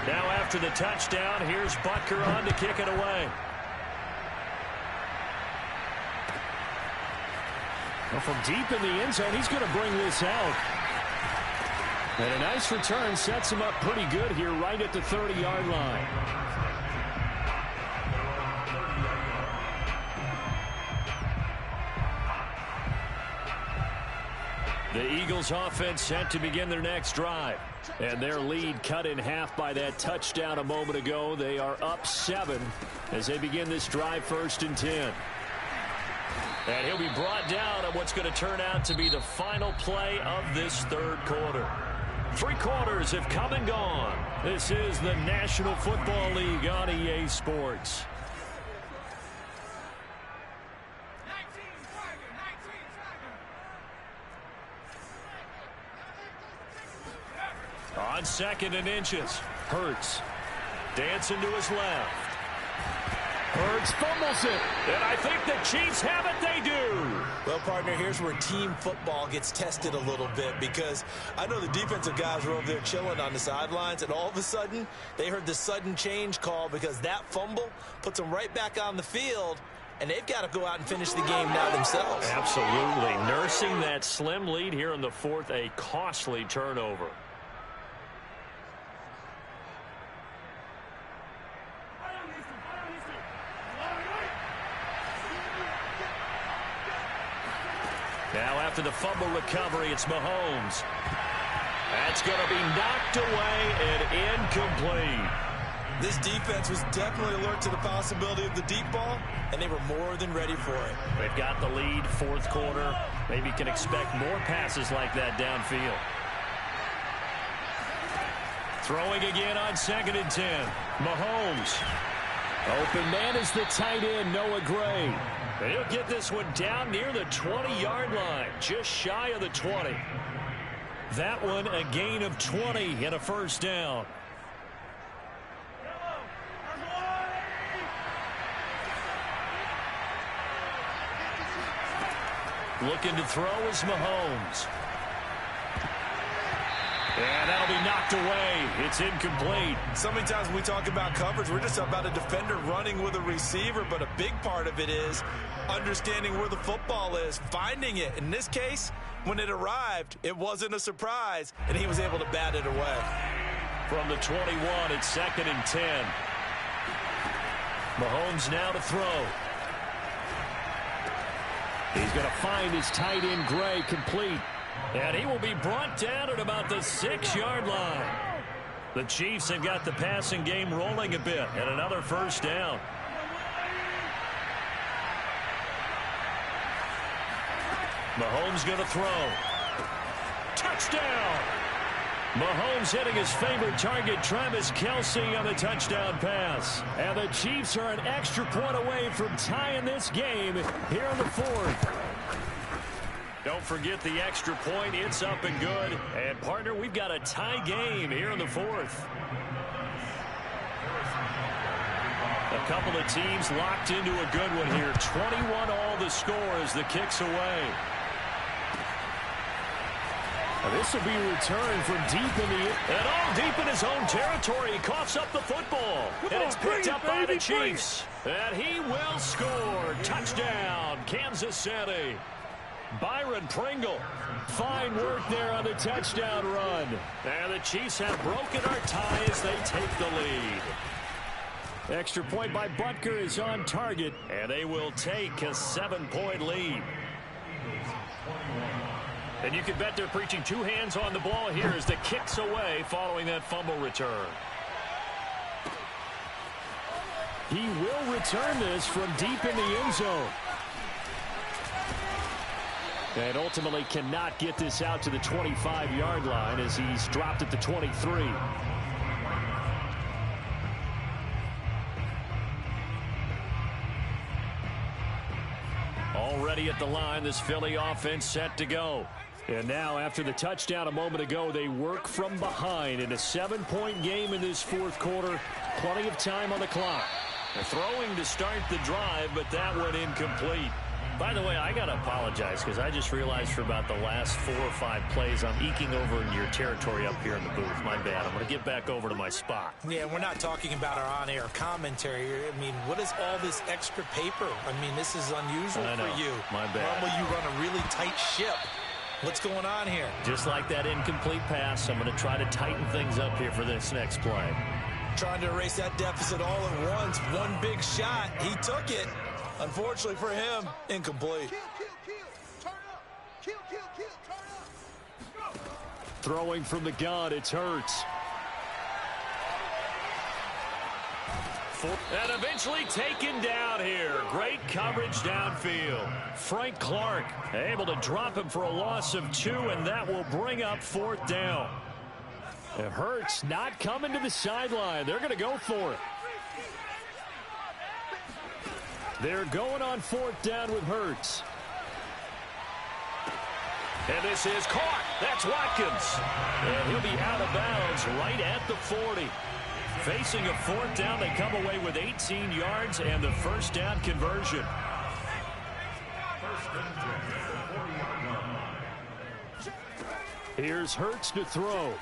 Now after the touchdown, here's Butker on to kick it away. Well, from deep in the end zone, he's going to bring this out. And a nice return sets him up pretty good here right at the 30-yard line. The Eagles offense set to begin their next drive. And their lead cut in half by that touchdown a moment ago. They are up 7 as they begin this drive 1st and 10. And he'll be brought down on what's going to turn out to be the final play of this 3rd quarter. 3 quarters have come and gone. This is the National Football League on EA Sports. On 2nd and inches, Hurts dancing to his left. Hurts fumbles it, and I think the Chiefs have it. They do. Well, partner, here's where team football gets tested a little bit, because I know the defensive guys were over there chilling on the sidelines, and all of a sudden, they heard the sudden change call because that fumble puts them right back on the field, and they've got to go out and finish the game now themselves. Absolutely. Nursing that slim lead here in the 4th, a costly turnover. Now after the fumble recovery, it's Mahomes. That's going to be knocked away and incomplete. This defense was definitely alert to the possibility of the deep ball, and they were more than ready for it. They've got the lead, 4th quarter. Maybe can expect more passes like that downfield. Throwing again on 2nd and 10. Mahomes. Open man is the tight end, Noah Gray. And he'll get this one down near the 20-yard line, just shy of the 20. That one a gain of 20 and a first down. Looking to throw is Mahomes. And that'll be knocked away. It's incomplete. So many times when we talk about coverage, we're just about a defender running with a receiver, but a big part of it is understanding where the football is, finding it. In this case, when it arrived, it wasn't a surprise, and he was able to bat it away. From the 21, it's 2nd and 10. Mahomes now to throw. He's going to find his tight end, Gray, complete. And he will be brought down at about the 6-yard line. The Chiefs have got the passing game rolling a bit, and another first down. Mahomes going to throw. Touchdown! Mahomes hitting his favorite target, Travis Kelce, on the touchdown pass. And the Chiefs are an extra point away from tying this game here in the fourth. Don't forget the extra point. It's up and good. And, partner, we've got a tie game here in the fourth. A couple of teams locked into a good one here. 21 all the score as the kick's away. This will be returned from deep in the... And all deep in his own territory. He coughs up the football. And it's picked up by the Chiefs. And he will score. Touchdown, Kansas City. Byron Pringle. Fine work there on the touchdown run. And the Chiefs have broken our tie as they take the lead. Extra point by Butker is on target. And they will take a 7-point lead. And you can bet they're preaching two hands on the ball here as the kick's away following that fumble return. He will return this from deep in the end zone. And ultimately cannot get this out to the 25-yard line as he's dropped at the 23. Already at the line, this Philly offense set to go. And now, after the touchdown a moment ago, they work from behind in a 7-point game in this fourth quarter. Plenty of time on the clock. They're throwing to start the drive, but that went incomplete. By the way, I got to apologize because I just realized for about the last 4 or 5 plays, I'm eking over in your territory up here in the booth. My bad. I'm going to get back over to my spot. Yeah, we're not talking about our on-air commentary. I mean, what is all this extra paper? I mean, this is unusual for you. My bad. Normally you run a really tight ship. What's going on here? Just like that incomplete pass, I'm going to try to tighten things up here for this next play. Trying to erase that deficit all at once. One big shot. He took it. Unfortunately for him, incomplete. Throwing from the gun, it's Hurts. And eventually taken down here. Great coverage downfield. Frank Clark able to drop him for a loss of 2, and that will bring up 4th down. And Hurts not coming to the sideline. They're going to go for it. They're going on 4th down with Hurts. And this is caught. That's Watkins. And he'll be out of bounds right at the 40. Facing a 4th down, they come away with 18 yards and the first down conversion. Here's Hurts to throw.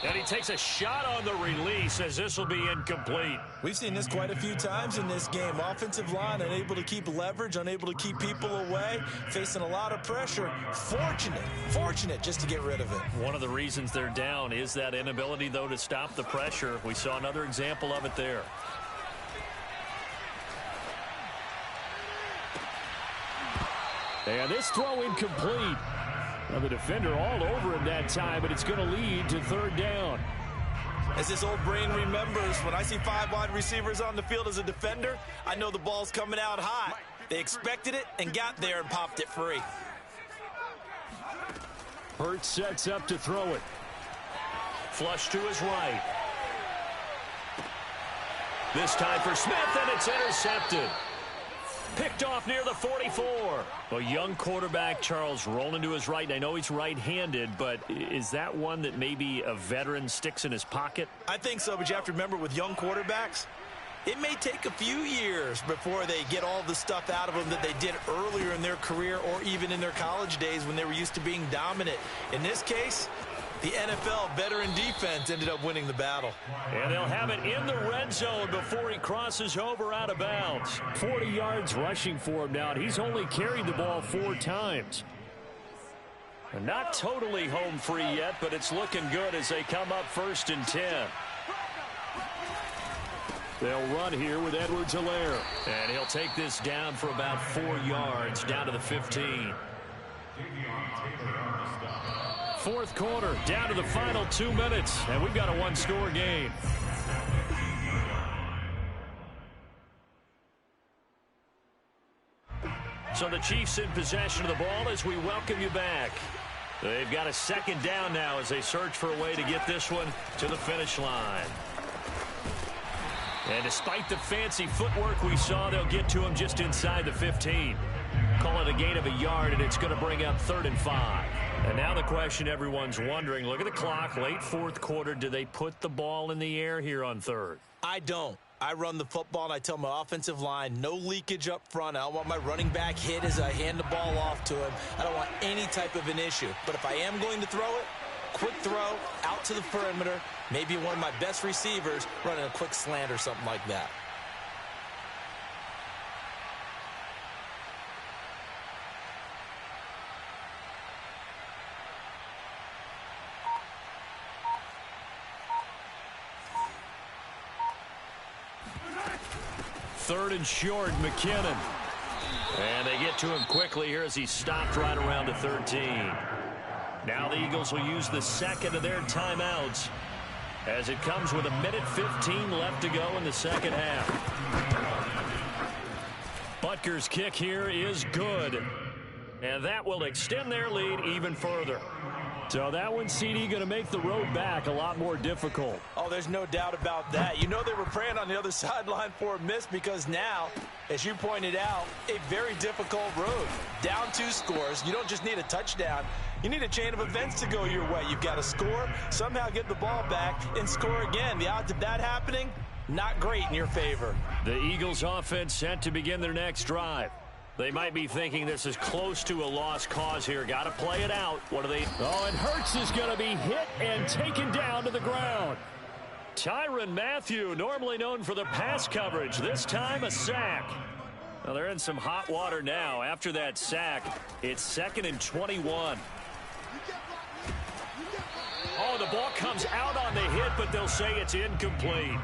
And he takes a shot on the release as this will be incomplete. We've seen this quite a few times in this game. Offensive line unable to keep leverage, unable to keep people away, facing a lot of pressure. Fortunate just to get rid of it. One of the reasons they're down is that inability, though, to stop the pressure. We saw another example of it there. And this throw incomplete. Now the defender all over him that time, but it's going to lead to 3rd down. As this old brain remembers, when I see 5 wide receivers on the field as a defender, I know the ball's coming out hot. They expected it and got there and popped it free. Hurts sets up to throw it. Flush to his right. This time for Smith, and it's intercepted. Picked off near the 44. A young quarterback, Charles, rolling to his right. And I know he's right-handed, but is that one that maybe a veteran sticks in his pocket? I think so, but you have to remember with young quarterbacks, it may take a few years before they get all the stuff out of them that they did earlier in their career or even in their college days when they were used to being dominant. In this case, the NFL veteran defense ended up winning the battle. And they'll have it in the red zone before he crosses over out of bounds. 40 yards rushing for him now. He's only carried the ball 4 times. And not totally home free yet, but it's looking good as they come up 1st and 10. They'll run here with Edwards-Helaire. And he'll take this down for about 4 yards, down to the 15. Fourth quarter, down to the final 2 minutes, and we've got a one-score game. So the Chiefs in possession of the ball as we welcome you back. They've got a second down now as they search for a way to get this one to the finish line. And despite the fancy footwork we saw, they'll get to him just inside the 15. Call it a gain of a yard, and it's going to bring up 3rd and 5. And now the question everyone's wondering, look at the clock, late fourth quarter, do they put the ball in the air here on 3rd? I don't. I run the football, and I tell my offensive line, no leakage up front. I don't want my running back hit as I hand the ball off to him. I don't want any type of an issue. But if I am going to throw it, quick throw, out to the perimeter, maybe one of my best receivers running a quick slant or something like that. Third and short, McKinnon. And they get to him quickly here as he stopped right around the 13. Now the Eagles will use the second of their timeouts as it comes with 1:15 left to go in the second half. Butker's kick here is good. And that will extend their lead even further. So that one, CD, going to make the road back a lot more difficult. Oh, there's no doubt about that. You know they were praying on the other sideline for a miss because now, as you pointed out, a very difficult road. Down 2 scores. You don't just need a touchdown. You need a chain of events to go your way. You've got to score, somehow get the ball back, and score again. The odds of that happening, not great in your favor. The Eagles offense set to begin their next drive. They might be thinking this is close to a lost cause here. Got to play it out. What do they? Oh, and Hurts is going to be hit and taken down to the ground. Tyrann Mathieu, normally known for the pass coverage, this time a sack. Well, they're in some hot water now. After that sack, it's 2nd and 21. Oh, the ball comes out on the hit, but they'll say it's incomplete.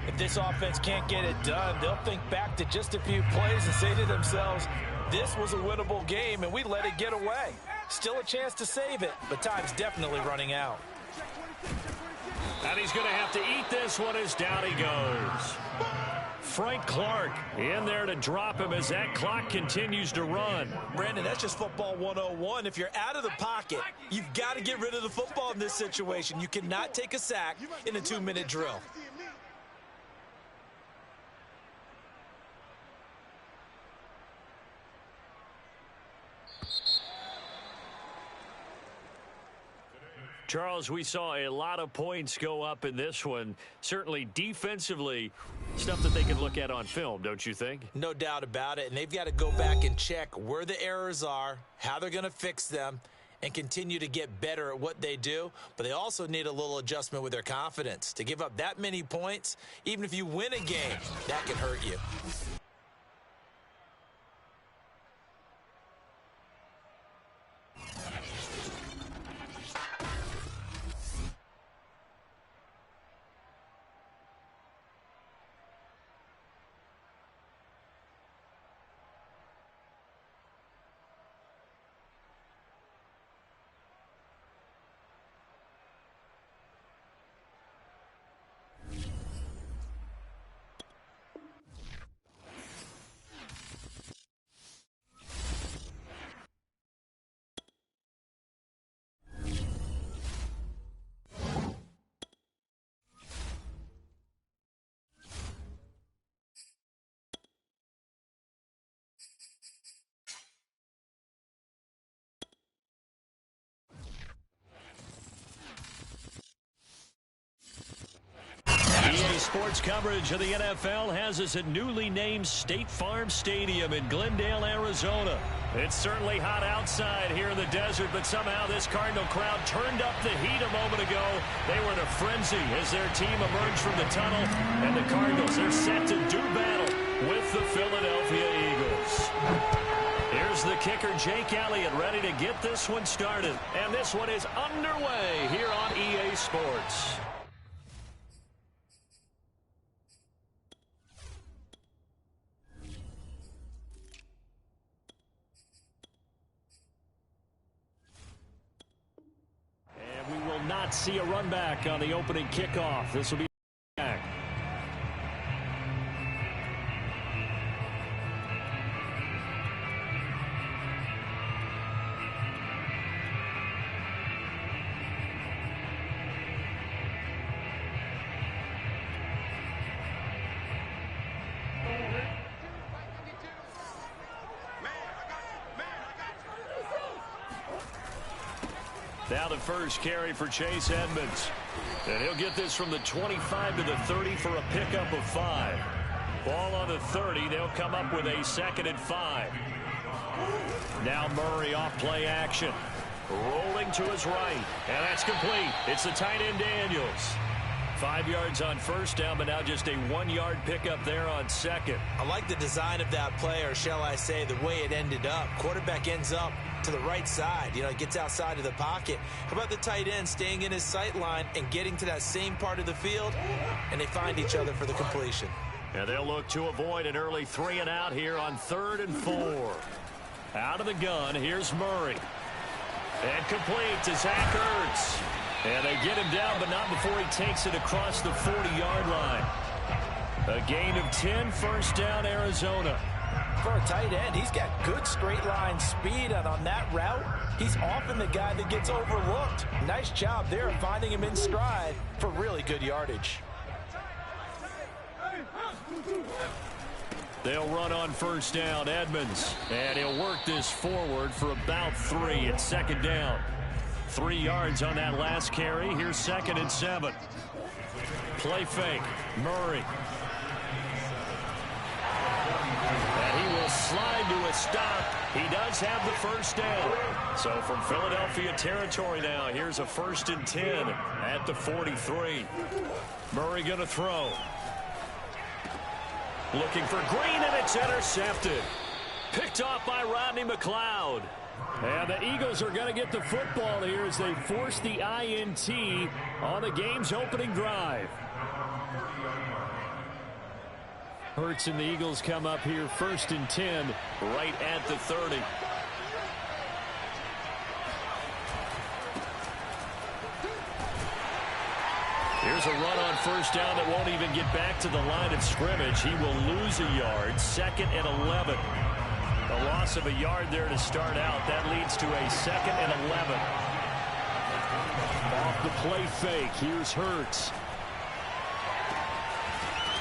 If this offense can't get it done, they'll think back to just a few plays and say to themselves, this was a winnable game, and we let it get away. Still a chance to save it, but time's definitely running out. And he's going to have to eat this one as down he goes. Frank Clark in there to drop him as that clock continues to run. Brandon, that's just football 101. If you're out of the pocket, you've got to get rid of the football in this situation. You cannot take a sack in a 2-minute drill. Charles, we saw a lot of points go up in this one. Certainly defensively, stuff that they can look at on film, don't you think? No doubt about it. And they've got to go back and check where the errors are, how they're going to fix them, and continue to get better at what they do. But they also need a little adjustment with their confidence. To give up that many points, even if you win a game, that can hurt you. EA Sports coverage of the NFL has us at newly named State Farm Stadium in Glendale, Arizona. It's certainly hot outside here in the desert, but somehow this Cardinal crowd turned up the heat a moment ago. They were in a frenzy as their team emerged from the tunnel, and the Cardinals, they're set to do battle with the Philadelphia Eagles. Here's the kicker, Jake Elliott, ready to get this one started. And this one is underway here on EA Sports. not see a run back on the opening kickoff. This will be back. Now the first carry for Chase Edmonds. And he'll get this from the 25 to the 30 for a pickup of 5. Ball on the 30. They'll come up with a 2nd and 5. Now Murray off play action. Rolling to his right. And that's complete. It's the tight end Daniels. 5 yards on first down, but now just a 1-yard pickup there on second. I like the design of that play, or shall I say the way it ended up. Quarterback ends up to the right side. You know, he gets outside of the pocket. How about the tight end staying in his sight line and getting to that same part of the field, and they find each other for the completion. And they'll look to avoid an early 3 and out here on 3rd and 4. Out of the gun, here's Murray. And complete to Zach Ertz. And they get him down, but not before he takes it across the 40-yard line. A gain of 10, first down, Arizona. For a tight end, he's got good straight line speed, and on that route, he's often the guy that gets overlooked. Nice job there of finding him in stride for really good yardage. They'll run on first down, Edmonds. And he'll work this forward for about 3. It's 2nd down. 3 yards on that last carry. Here's 2nd and 7. Play fake. Murray. And he will slide to a stop. He does have the first down. So from Philadelphia territory now, here's a 1st and 10 at the 43. Murray going to throw. Looking for Green, and it's intercepted. Picked off by Rodney McLeod. And the Eagles are going to get the football here as they force the INT on the game's opening drive. Hurts and the Eagles come up here 1st and 10 right at the 30. Here's a run on first down that won't even get back to the line of scrimmage. He will lose a yard. 2nd and 11. A loss of a yard there to start out. That leads to a 2nd and 11. Off the play fake. Here's Hurts.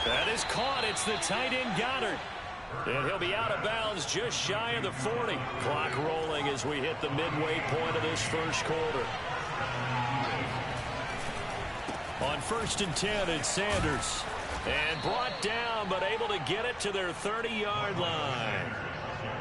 That is caught. It's the tight end Goddard. And he'll be out of bounds just shy of the 40. Clock rolling as we hit the midway point of this first quarter. On 1st and 10, it's Sanders. And brought down, but able to get it to their 30-yard line.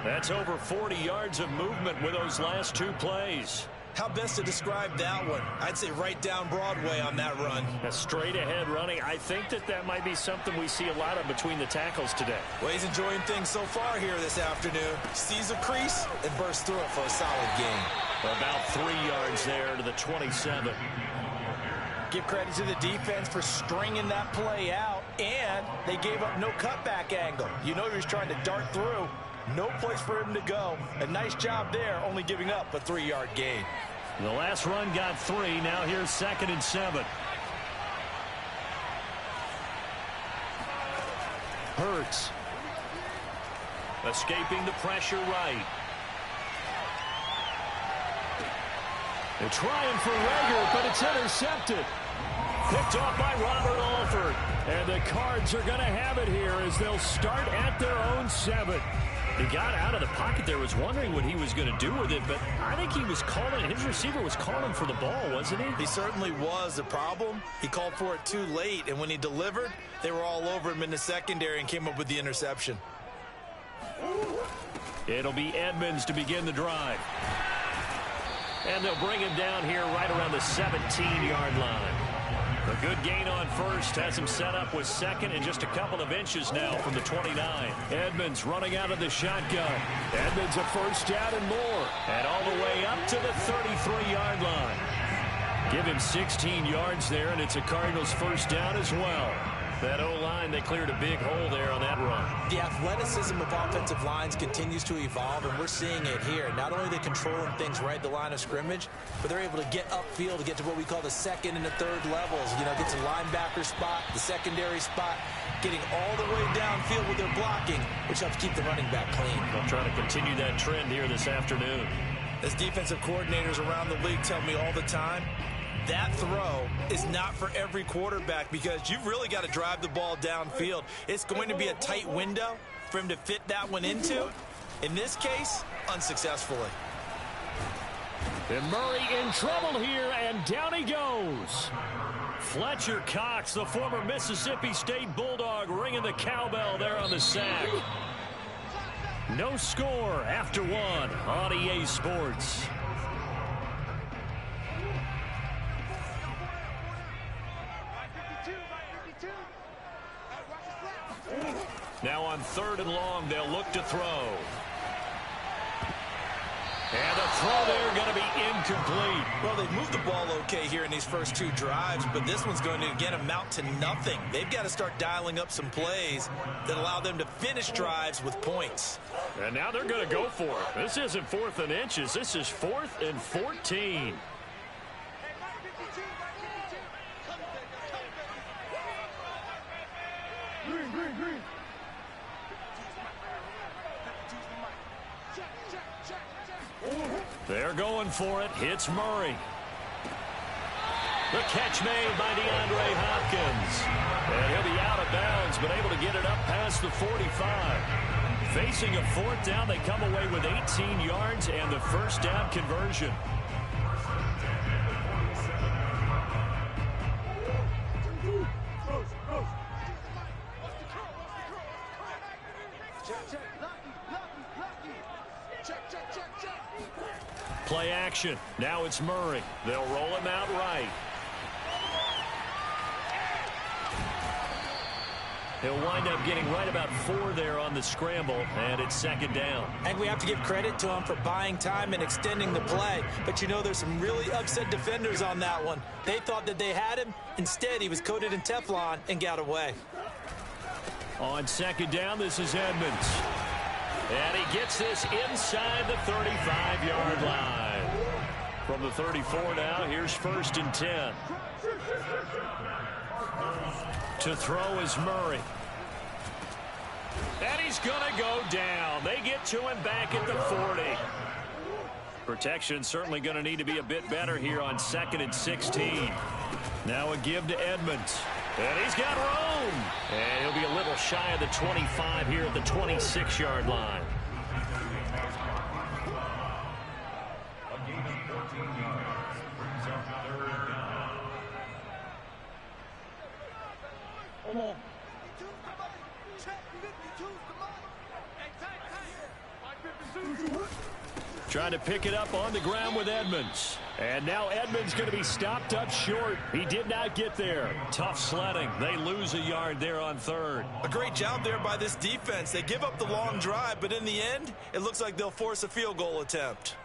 That's over 40 yards of movement with those last 2 plays. How best to describe that one? I'd say right down Broadway on that run. A straight ahead running. I think that might be something we see a lot of between the tackles today. Well, he's enjoying things so far here this afternoon. Sees a crease and bursts through it for a solid gain. About 3 yards there to the 27. Give credit to the defense for stringing that play out, and they gave up no cutback angle. You know he was trying to dart through. No place for him to go. A nice job there, only giving up a 3-yard gain. The last run got 3. Now here's 2nd and 7. Hurts. Escaping the pressure right. They're trying for Rager, but it's intercepted. Picked off by Robert Alford. And the Cards are going to have it here as they'll start at their own 7. He got out of the pocket there, was wondering what he was going to do with it, but I think he was calling, his receiver was calling for the ball, wasn't he? He certainly was. The problem, he called for it too late, and when he delivered, they were all over him in the secondary and came up with the interception. It'll be Edmonds to begin the drive. And they'll bring him down here right around the 17-yard line. A good gain on first has him set up with 2nd and just a couple of inches now from the 29. Edmonds running out of the shotgun. Edmonds a first down and more. And all the way up to the 33-yard line. Give him 16 yards there, and it's a Cardinals first down as well. That O-line, they cleared a big hole there on that run. The athleticism of offensive lines continues to evolve, and we're seeing it here. Not only are they controlling things right at the line of scrimmage, but they're able to get upfield to get to what we call the second and the third levels. You know, get to the linebacker spot, the secondary spot, getting all the way downfield with their blocking, which helps keep the running back clean. They'll try to continue that trend here this afternoon. As defensive coordinators around the league tell me all the time, that throw is not for every quarterback because you've really got to drive the ball downfield. It's going to be a tight window for him to fit that one into. In this case, unsuccessfully. And Murray in trouble here, and down he goes. Fletcher Cox, the former Mississippi State Bulldog, ringing the cowbell there on the sack. No score after one on EA Sports. Now on 3rd and long, they'll look to throw. And the throw there going to be incomplete. Well, they've moved the ball okay here in these first 2 drives, but this one's going to, again, amount to nothing. They've got to start dialing up some plays that allow them to finish drives with points. And now they're going to go for it. This isn't 4th and inches. This is 4th and 14. They're going for it. It's Murray. The catch made by DeAndre Hopkins. And he'll be out of bounds, but able to get it up past the 45. Facing a 4th down, they come away with 18 yards and the first down conversion. Play action. Now it's Murray. They'll roll him out right. He'll wind up getting right about 4 there on the scramble, and it's 2nd down. And we have to give credit to him for buying time and extending the play. But you know, there's some really upset defenders on that one. They thought that they had him. Instead, he was coated in Teflon and got away. On 2nd down, this is Edmonds. And he gets this inside the 35-yard line. From the 34 now, here's 1st and 10. To throw is Murray. And he's going to go down. They get to him back at the 40. Protection certainly going to need to be a bit better here on 2nd and 16. Now a give to Edmonds. And he's got room. And he'll be a little shy of the 25 here at the 26-yard line. Trying to pick it up on the ground with Edmonds. And now Edmonds going to be stopped up short. He did not get there. Tough sledding. They lose a yard there on 3rd. A great job there by this defense. They give up the long drive, but in the end, it looks like they'll force a field goal attempt.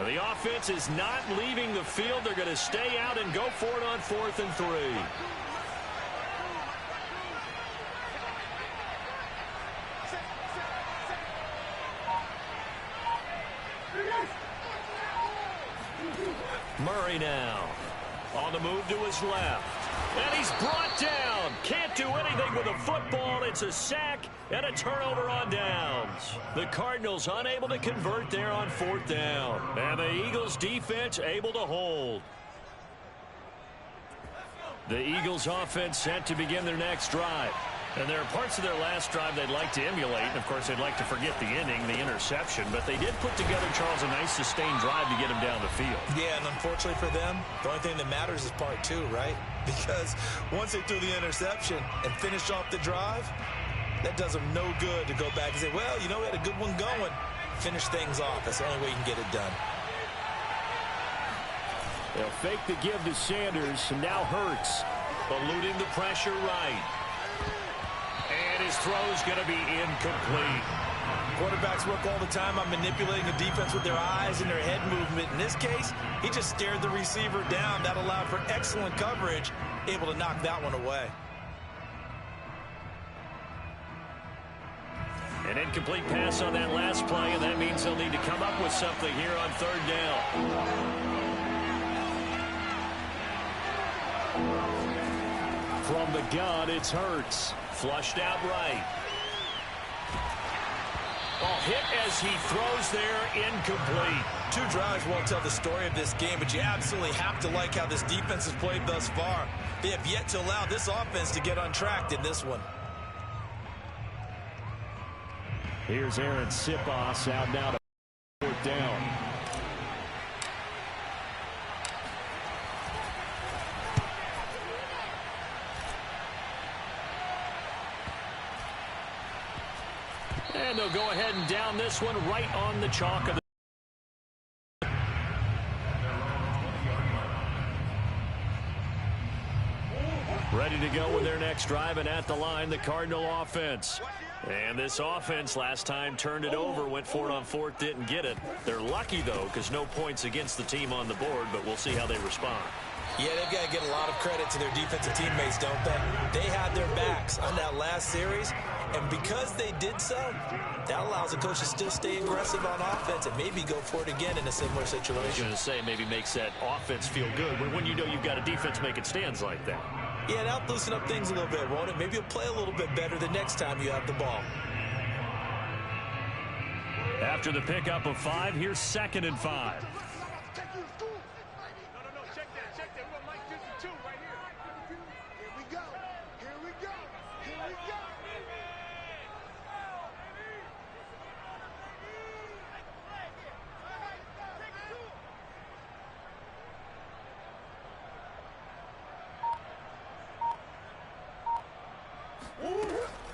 The offense is not leaving the field. They're going to stay out and go for it on 4th and 3. Murray now on the move to his left. And he's brought down. Can't do anything with a football. It's a sack and a turnover on downs. The Cardinals unable to convert there on 4th down. And the Eagles defense able to hold. The Eagles offense set to begin their next drive. And there are parts of their last drive they'd like to emulate. And, of course, they'd like to forget the inning, the interception. But they did put together, Charles, a nice sustained drive to get him down the field. Yeah, and unfortunately for them, the only thing that matters is part 2, right? Because once they threw the interception and finished off the drive, that does them no good to go back and say, well, you know, we had a good one going. Finish things off. That's the only way you can get it done. They'll fake the give to Sanders. And now Hurts eluding the pressure right. And his throw's going to be incomplete. Quarterbacks work all the time on manipulating the defense with their eyes and their head movement. In this case, he just stared the receiver down. That allowed for excellent coverage, able to knock that one away. An incomplete pass on that last play, and that means they'll need to come up with something here on third down. From the gun, it's Hurts. Flushed out right. Oh, hit as he throws there, incomplete. 2 drives won't tell the story of this game, but you absolutely have to like how this defense has played thus far. They have yet to allow this offense to get untracked in this one. Here's Aaron Sipos out now to fourth down. And they'll go ahead and down this one right on the chalk of the ready to go with their next drive, and at the line, the Cardinal offense. And this offense last time turned it over, went for it on fourth, didn't get it. They're lucky, though, because no points against the team on the board, but we'll see how they respond. Yeah, they've got to get a lot of credit to their defensive teammates, don't they? They had their backs on that last series, and because they did so, that allows the coach to still stay aggressive on offense and maybe go for it again in a similar situation. I was going to say maybe makes that offense feel good when you know you've got a defense making stands like that. Yeah, that'll loosen up things a little bit, won't it? Maybe you'll play a little bit better the next time you have the ball. After the pickup of 5, here's 2nd and 5.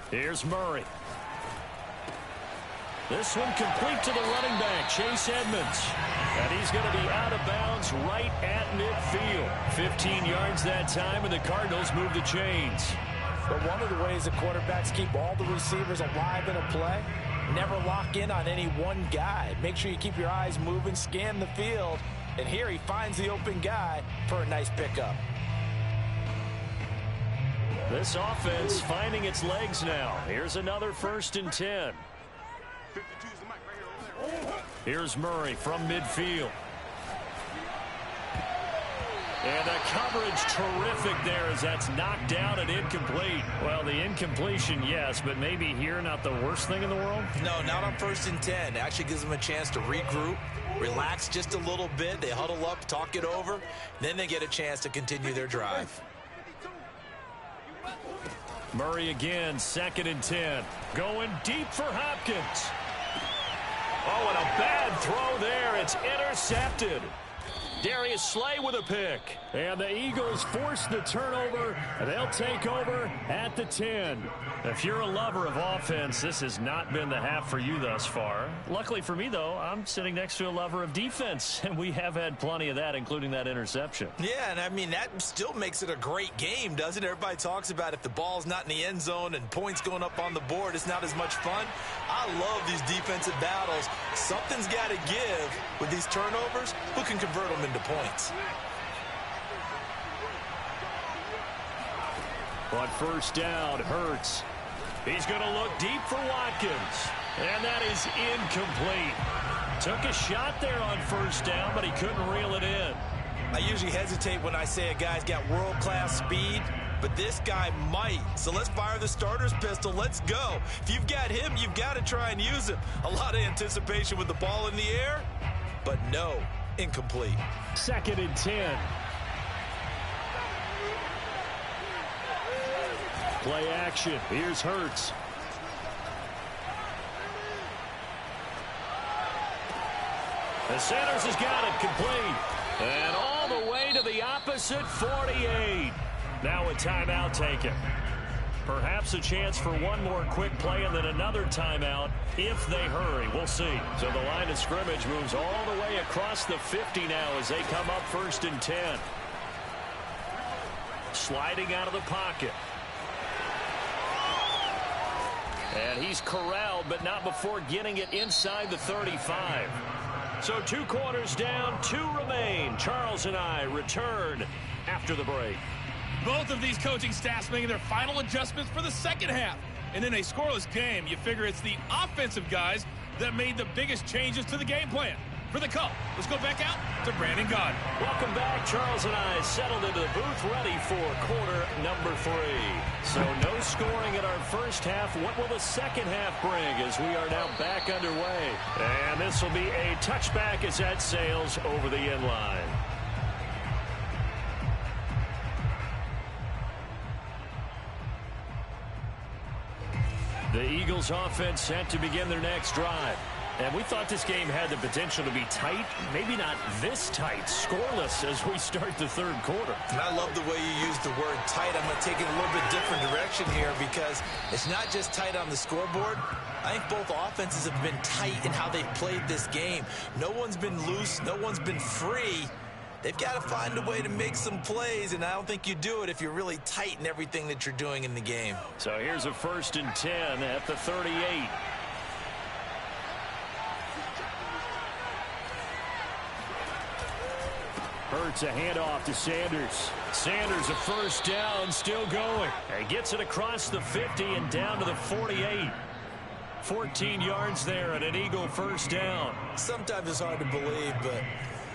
Here's Murray. This one complete to the running back, Chase Edmonds. And he's going to be out of bounds right at midfield. 15 yards that time, and the Cardinals move the chains. But one of the ways that quarterbacks keep all the receivers alive in a play, never lock in on any one guy. Make sure you keep your eyes moving, scan the field. And here he finds the open guy for a nice pickup. This offense finding its legs now. Here's another 1st and 10. Here's Murray from midfield. And the coverage terrific there as that's knocked down and incomplete. Well, the incompletion, yes, but maybe here not the worst thing in the world? No, not on 1st and 10. It actually gives them a chance to regroup, relax just a little bit. They huddle up, talk it over. Then they get a chance to continue their drive. Murray again, 2nd and 10. Going deep for Hopkins. Oh, and a bad throw there. It's intercepted. Darius Slay with a pick. And the Eagles force the turnover, and they'll take over at the 10. If you're a lover of offense, this has not been the half for you thus far. Luckily for me, though, I'm sitting next to a lover of defense, and we have had plenty of that, including that interception. Yeah, and I mean, that still makes it a great game, doesn't it? Everybody talks about if the ball's not in the end zone and points going up on the board, it's not as much fun. I love these defensive battles. Something's got to give with these turnovers. Who can convert them into points? On 1st down, Hurts. He's going to look deep for Watkins. And that is incomplete. Took a shot there on 1st down, but he couldn't reel it in. I usually hesitate when I say a guy's got world-class speed, but this guy might. So let's fire the starter's pistol. Let's go. If you've got him, you've got to try and use him. A lot of anticipation with the ball in the air, but no, incomplete. 2nd and 10. Play action. Here's Hurts. The Sanders has got it complete. And all the way to the opposite 48. Now a timeout taken. Perhaps a chance for one more quick play and then another timeout if they hurry. We'll see. So the line of scrimmage moves all the way across the 50 now as they come up 1st and 10. Sliding out of the pocket. And he's corralled, but not before getting it inside the 35. So 2 quarters down, 2 remain. Charles and I return after the break. Both of these coaching staffs making their final adjustments for the second half. And in a scoreless game, you figure it's the offensive guys that made the biggest changes to the game plan. For the call, let's go back out to Brandon Gaud. Welcome back. Charles and I settled into the booth ready for quarter number 3. So no scoring in our first half. What will the second half bring as we are now back underway? And this will be a touchback as that sails over the end line. The Eagles offense set to begin their next drive. And we thought this game had the potential to be tight, maybe not this tight, scoreless as we start the third quarter. And I love the way you use the word tight. I'm going to take it a little bit different direction here because it's not just tight on the scoreboard. I think both offenses have been tight in how they've played this game. No one's been loose. No one's been free. They've got to find a way to make some plays, and I don't think you do it if you're really tight in everything that you're doing in the game. So here's a 1st and 10 at the 38. Hurts a handoff to Sanders. Sanders a first down, still going. And gets it across the 50 and down to the 48. 14 yards there and an Eagle first down. Sometimes it's hard to believe, but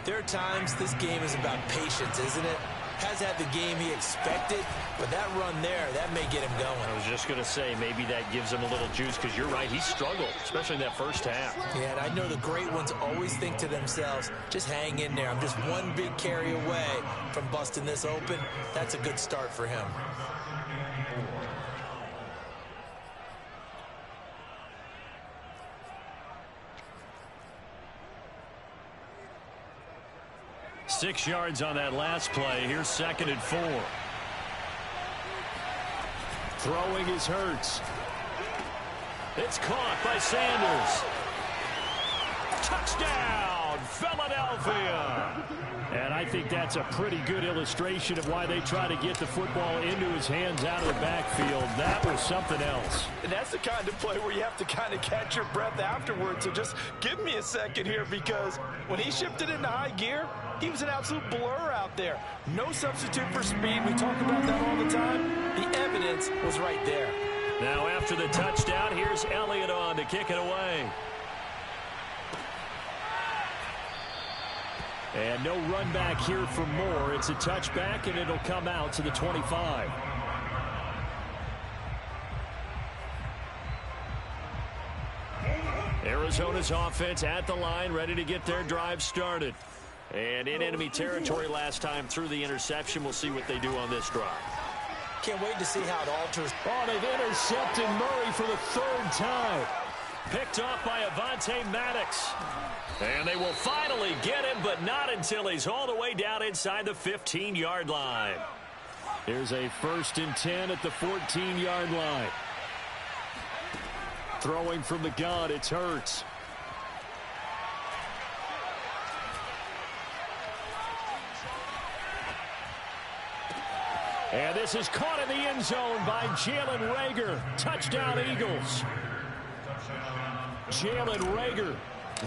there are times this game is about patience, isn't it? Has had the game he expected, but that run there, that may get him going. I was just going to say, maybe that gives him a little juice because you're right, he struggled, especially in that first half. Yeah, and I know the great ones always think to themselves, just hang in there. I'm just one big carry away from busting this open. That's a good start for him. Six yards on that last play. Here's 2nd and 4. Throwing is Hurts. It's caught by Sanders. Touchdown, Philadelphia. And I think that's a pretty good illustration of why they try to get the football into his hands out of the backfield. That was something else. And that's the kind of play where you have to kind of catch your breath afterwards. So just give me a second here, because when he shifted into high gear, he was an absolute blur out there. No substitute for speed. We talk about that all the time. The evidence was right there. Now after the touchdown, here's Elliott on to kick it away. And no run back here for Moore. It's a touchback, and it'll come out to the 25. Arizona's offense at the line, ready to get their drive started. And in enemy territory last time through the interception. We'll see what they do on this drive. Can't wait to see how it alters. Oh, they've intercepted Murray for the 3rd time. Picked off by Avonte Maddox. And they will finally get him, but not until he's all the way down inside the 15-yard line. Here's a 1st and 10 at the 14-yard line. Throwing from the gun, it's Hurts. And this is caught in the end zone by Jalen Reagor. Touchdown, Eagles. Jalen Reagor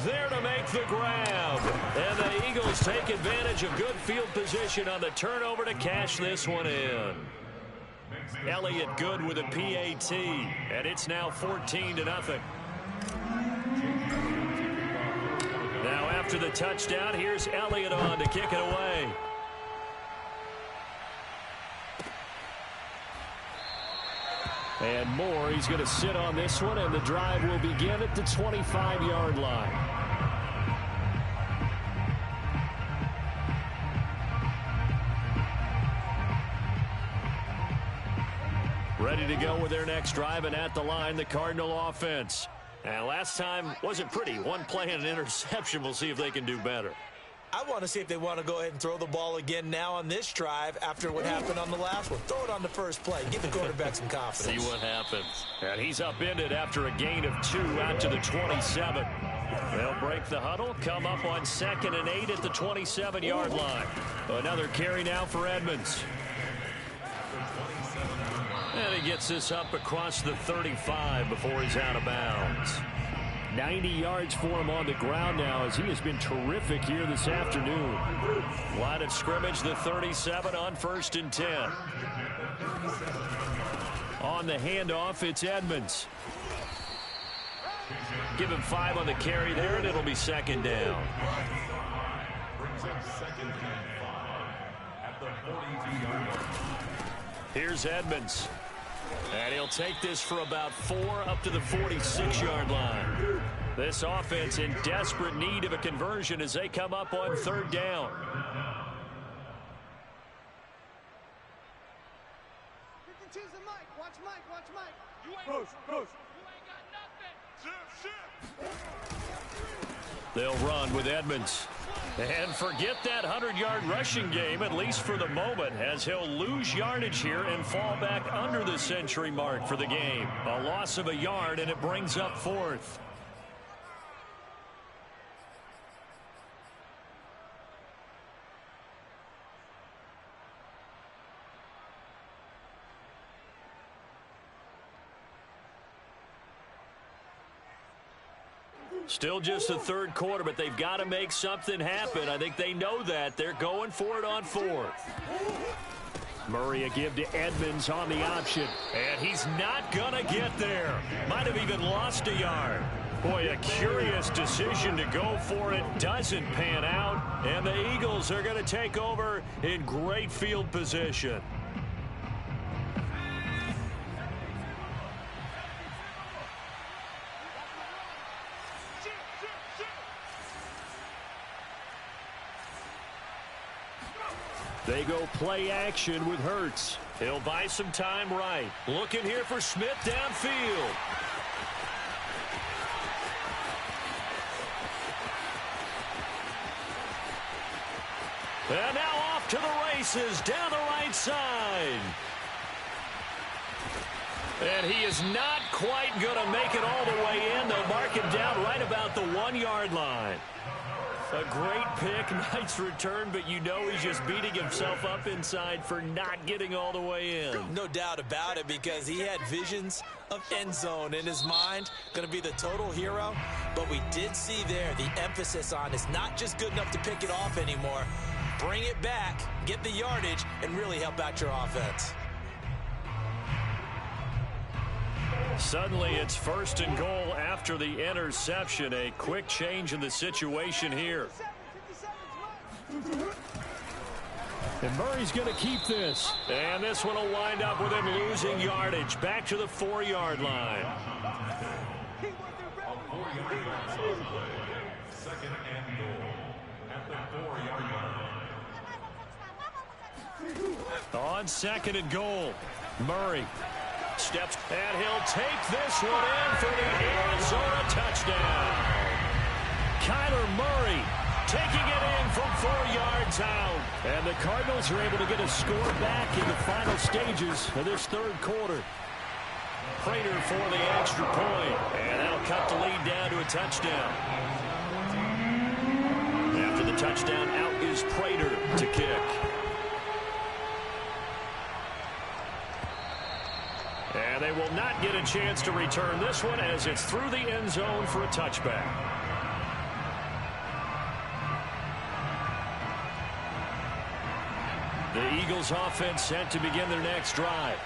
there to make the grab. And the Eagles take advantage of good field position on the turnover to cash this one in. Elliott good with a PAT. And it's now 14-0. Now after the touchdown, here's Elliott on to kick it away. And Moore, he's going to sit on this one, and the drive will begin at the 25-yard line. Ready to go with their next drive, and at the line, the Cardinal offense. And last time wasn't pretty. One play and an interception. We'll see if they can do better. I want to see if they want to go ahead and throw the ball again now on this drive after what happened on the last one. Throw it on the first play. Give the quarterback some confidence. See what happens. And he's upended after a gain of 2 out to the 27. They'll break the huddle, come up on 2nd and 8 at the 27-yard line. Another carry now for Edmonds. And he gets this up across the 35 before he's out of bounds. 90 yards for him on the ground now as he has been terrific here this afternoon. Line of scrimmage, the 37 on 1st and 10. On the handoff, it's Edmonds. Give him 5 on the carry there, and it'll be 2nd down. Here's Edmonds. And he'll take this for about 4 up to the 46-yard line. This offense in desperate need of a conversion as they come up on 3rd down. Watch Mike. You ain't close. You ain't got nothing. They'll run with Edmonds. And forget that 100-yard rushing game, at least for the moment, as he'll lose yardage here and fall back under the century mark for the game. A loss of a yard, and it brings up 4th. Still just the 3rd quarter, but they've got to make something happen. I think they know that. They're going for it on 4th. Murray a give to Edmonds on the option. And he's not going to get there. Might have even lost a yard. Boy, a curious decision to go for it. Doesn't pan out. And the Eagles are going to take over in great field position. They go play action with Hurts. He'll buy some time right. Looking here for Smith downfield. And now off to the races down the right side. And he is not quite going to make it all the way in. They'll mark him down right about the 1-yard line. A great pick, nice return, but you know he's just beating himself up inside for not getting all the way in. No doubt about it, because he had visions of end zone in his mind. Going to be the total hero. But we did see there the emphasis on is not just good enough to pick it off anymore. Bring it back, get the yardage, and really help out your offense. Suddenly it's 1st and goal after the interception. A quick change in the situation here. And Murray's going to keep this. And this one will wind up with him losing yardage. Back to the 4-yard line. 2nd and goal at the 4-yard line. On 2nd and goal, Murray steps, and he'll take this one in for the Arizona touchdown. Kyler Murray taking it in from 4 yards out. And the Cardinals are able to get a score back in the final stages of this 3rd quarter. Prater for the extra point, and that'll cut the lead down to a touchdown. After the touchdown, out is Prater to kick. And they will not get a chance to return this one as it's through the end zone for a touchback. The Eagles offense set to begin their next drive.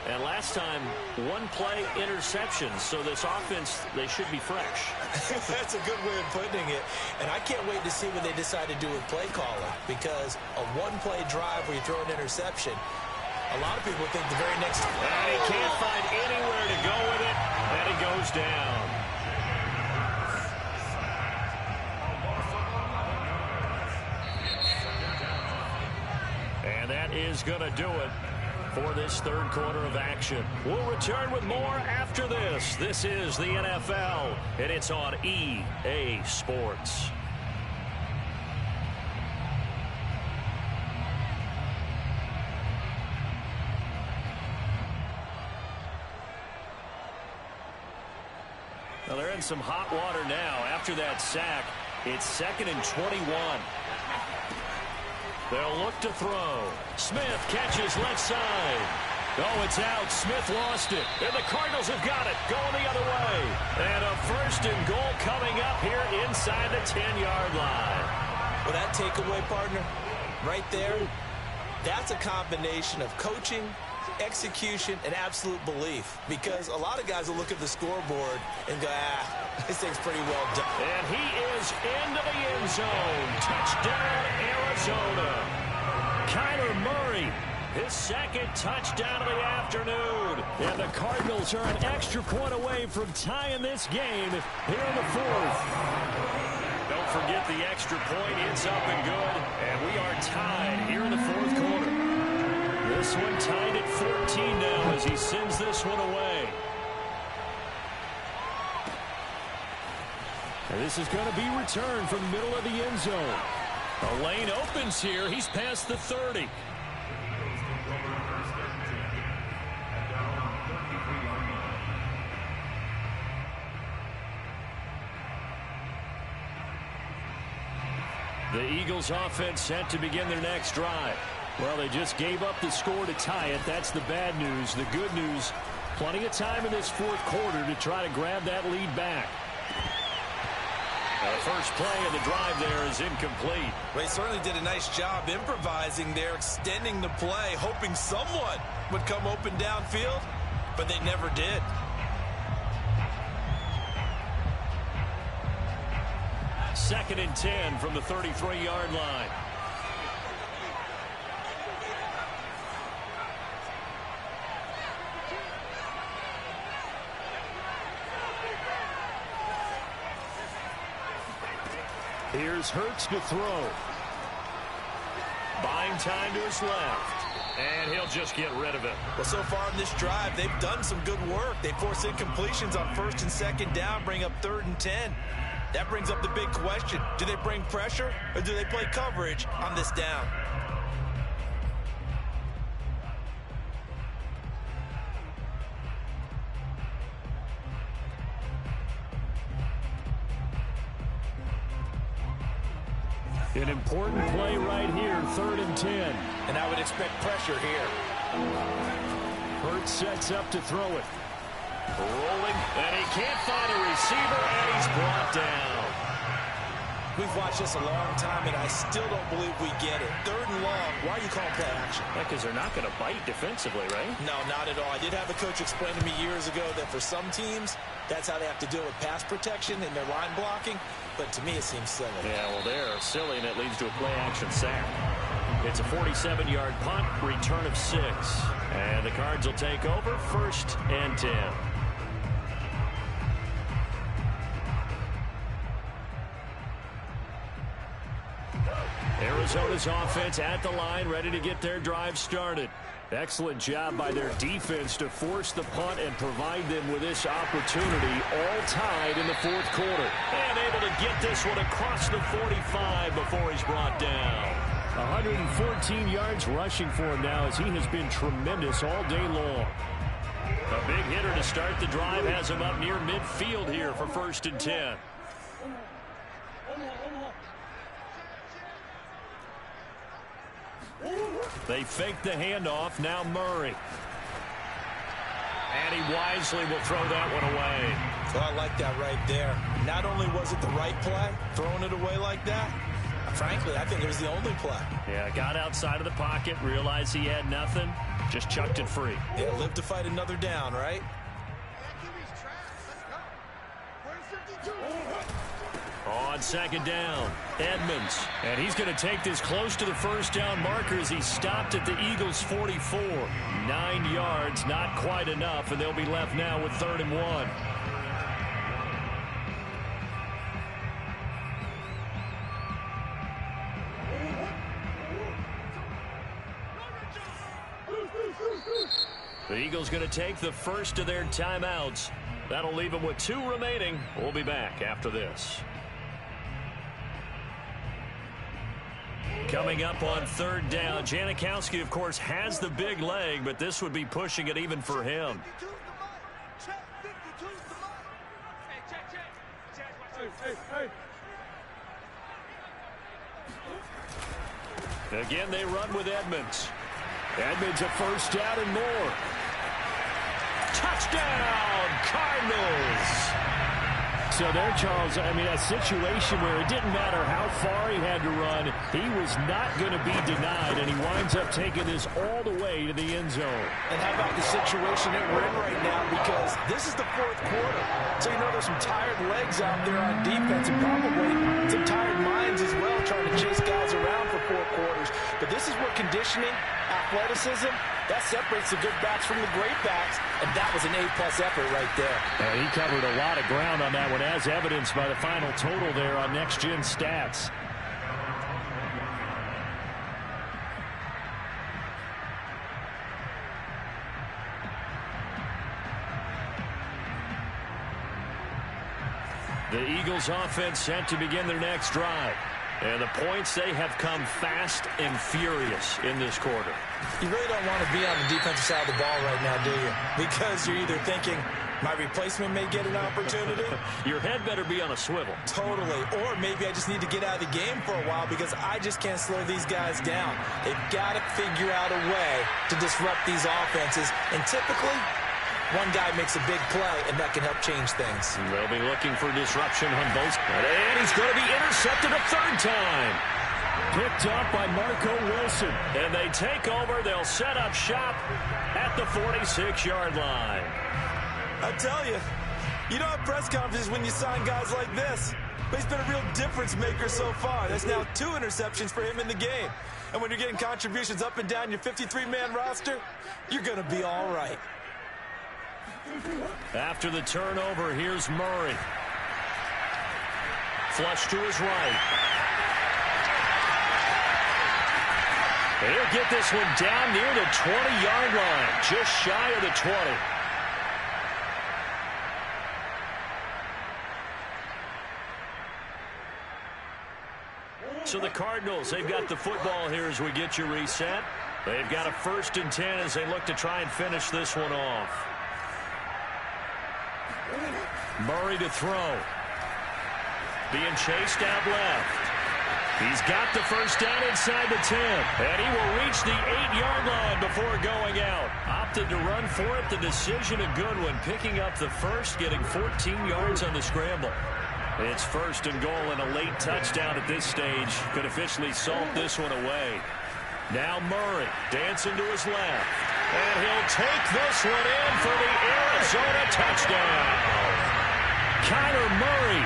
And last time, 1-play interception. So this offense, they should be fresh. That's a good way of putting it. And I can't wait to see what they decide to do with play calling. Because a 1-play drive where you throw an interception, a lot of people think the very next... And he can't find anywhere to go with it, and he goes down. And that is going to do it for this 3rd quarter of action. We'll return with more after this. This is the NFL, and it's on EA Sports. Well, they're in some hot water now. After that sack, it's 2nd and 21. They'll look to throw. Smith catches left side. Oh, it's out. Smith lost it. And the Cardinals have got it. Going the other way. And a first and goal coming up here inside the 10-yard line. Well, that takeaway, partner, right there, that's a combination of coaching, execution, and absolute belief. Because a lot of guys will look at the scoreboard and go, this thing's pretty well done. And he is into the end zone. Touchdown, Arizona. Kyler Murray, his second touchdown of the afternoon. And the Cardinals are an extra point away from tying this game here in the fourth. Don't forget the extra point. It's up and good. And we are tied here in the fourth quarter. This one tied at 14 now as he sends this one away. And this is going to be returned from the middle of the end zone. A lane opens here. He's past the 30. The Eagles offense set to begin their next drive. Well, they just gave up the score to tie it. That's the bad news. The good news, plenty of time in this fourth quarter to try to grab that lead back. The first play of the drive there is incomplete. Well, he certainly did a nice job improvising there, extending the play, hoping someone would come open downfield, but they never did. Second and 10 from the 33-yard line. Here's Hurts to throw. Buying time to his left. And he'll just get rid of it. Well, so far in this drive, they've done some good work. They force incompletions on first and second down, bring up 3rd and 10. That brings up the big question. Do they bring pressure or do they play coverage on this down? An important play right here, 3rd and 10. And I would expect pressure here. Hurts sets up to throw it. Rolling, and he can't find a receiver, and he's brought down. We've watched this a long time, and I still don't believe we get it. 3rd and long, why are you calling play action? Because they're not going to bite defensively, right? No, not at all. I did have a coach explain to me years ago that for some teams, that's how they have to deal with pass protection and their line blocking. But to me, it seems silly. Yeah, well, they're silly, and it leads to a play-action sack. It's a 47-yard punt, return of 6. And the Cards will take over, 1st and 10. Arizona's offense at the line, ready to get their drive started. Excellent job by their defense to force the punt and provide them with this opportunity, all tied in the fourth quarter. And able to get this one across the 45 before he's brought down. 114 yards rushing for him now as he has been tremendous all day long. A big hitter to start the drive has him up near midfield here for 1st and 10. They fake the handoff. Now Murray. And he wisely will throw that one away. Well, I like that right there. Not only was it the right play, throwing it away like that, frankly, I think it was the only play. Yeah, got outside of the pocket, realized he had nothing, just chucked it free. Yeah, live to fight another down, right? On 2nd down, Edmonds. And he's going to take this close to the first down marker as he stopped at the Eagles' 44. 9 yards, not quite enough, and they'll be left now with 3rd and 1. The Eagles going to take the first of their timeouts. That'll leave them with 2 remaining. We'll be back after this. Coming up on 3rd down, Janikowski, of course, has the big leg, but this would be pushing it even for him. Again, they run with Edmonds. Edmonds a first down and more. Touchdown, Cardinals. So there, Charles, I mean, a situation where it didn't matter how far he had to run, he was not going to be denied, and he winds up taking this all the way to the end zone. And how about the situation that we're in right now? Because this is the fourth quarter. So you know there's some tired legs out there on defense and probably some tired minds as well trying to chase guys around for 4 quarters. But this is where conditioning, athleticism, that separates the good backs from the great backs, and that was an A-plus effort right there. He covered a lot of ground on that one, as evidenced by the final total there on Next Gen Stats. The Eagles offense set to begin their next drive. And the points, they have come fast and furious in this quarter. You really don't want to be on the defensive side of the ball right now, do you? Because you're either thinking, my replacement may get an opportunity. Your head better be on a swivel. Totally. Or maybe I just need to get out of the game for a while because I just can't slow these guys down. They've got to figure out a way to disrupt these offenses. And typically, one guy makes a big play, and that can help change things. They'll be looking for disruption on both. And he's going to be intercepted a third time. Picked up by Marco Wilson. And they take over. They'll set up shop at the 46-yard line. I tell you, you don't have press conferences when you sign guys like this. But he's been a real difference maker so far. There's now 2 interceptions for him in the game. And when you're getting contributions up and down your 53-man roster, you're going to be all right. After the turnover, here's Murray. Flush to his right. He'll get this one down near the 20-yard line, just shy of the 20. So the Cardinals, they've got the football here as we get you reset. They've got a 1st and 10 as they look to try and finish this one off. Murray to throw. Being chased out left. He's got the first down inside the 10. And he will reach the 8-yard line before going out. Opted to run for it. The decision a good one. Picking up the first, getting 14 yards on the scramble. It's 1st and goal, and a late touchdown at this stage could officially salt this one away. Now Murray dancing to his left. And he'll take this one in for the Arizona touchdown. Kyler Murray,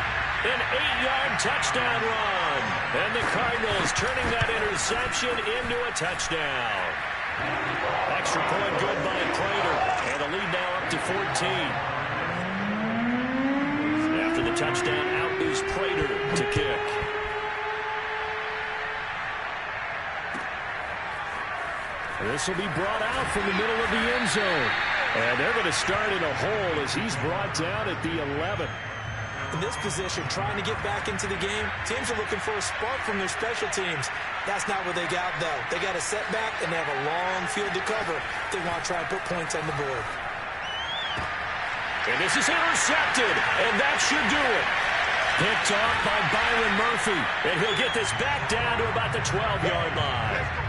an 8-yard touchdown run. And the Cardinals turning that interception into a touchdown. Extra point good by Prater. And the lead now up to 14. After the touchdown, out is Prater to kick. This will be brought out from the middle of the end zone. And they're going to start in a hole as he's brought down at the 11. In this position, trying to get back into the game, teams are looking for a spark from their special teams. That's not what they got, though. They got a setback, and they have a long field to cover. They want to try and put points on the board. And this is intercepted, and that should do it. Picked off by Byron Murphy, and he'll get this back down to about the 12-yard line.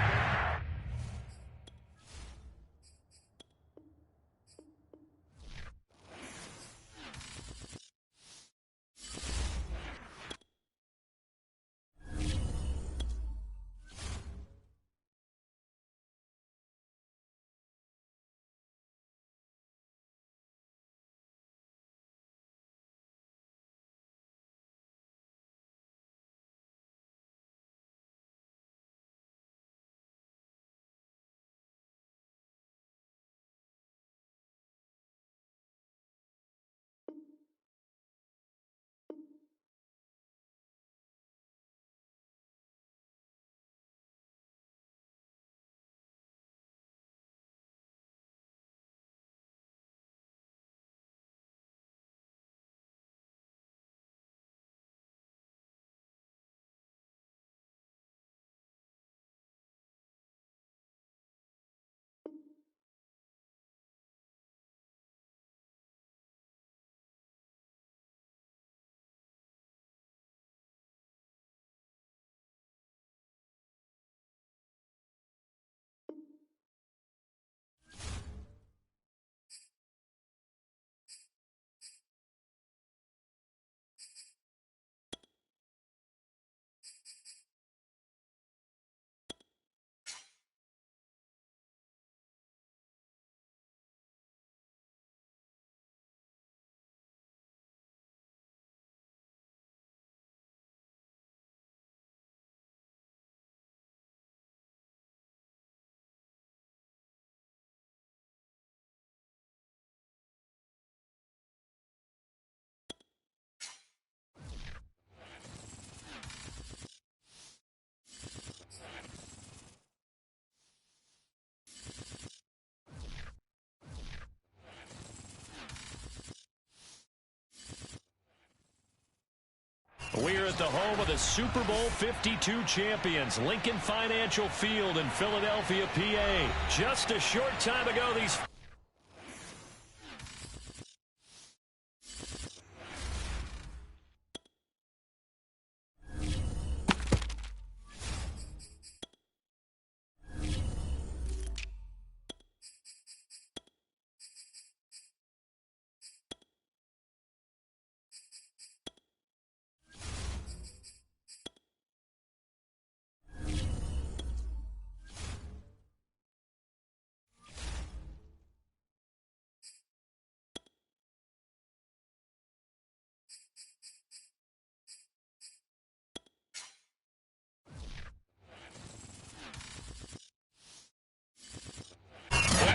We're at the home of the Super Bowl 52 champions, Lincoln Financial Field in Philadelphia, PA. Just a short time ago, these...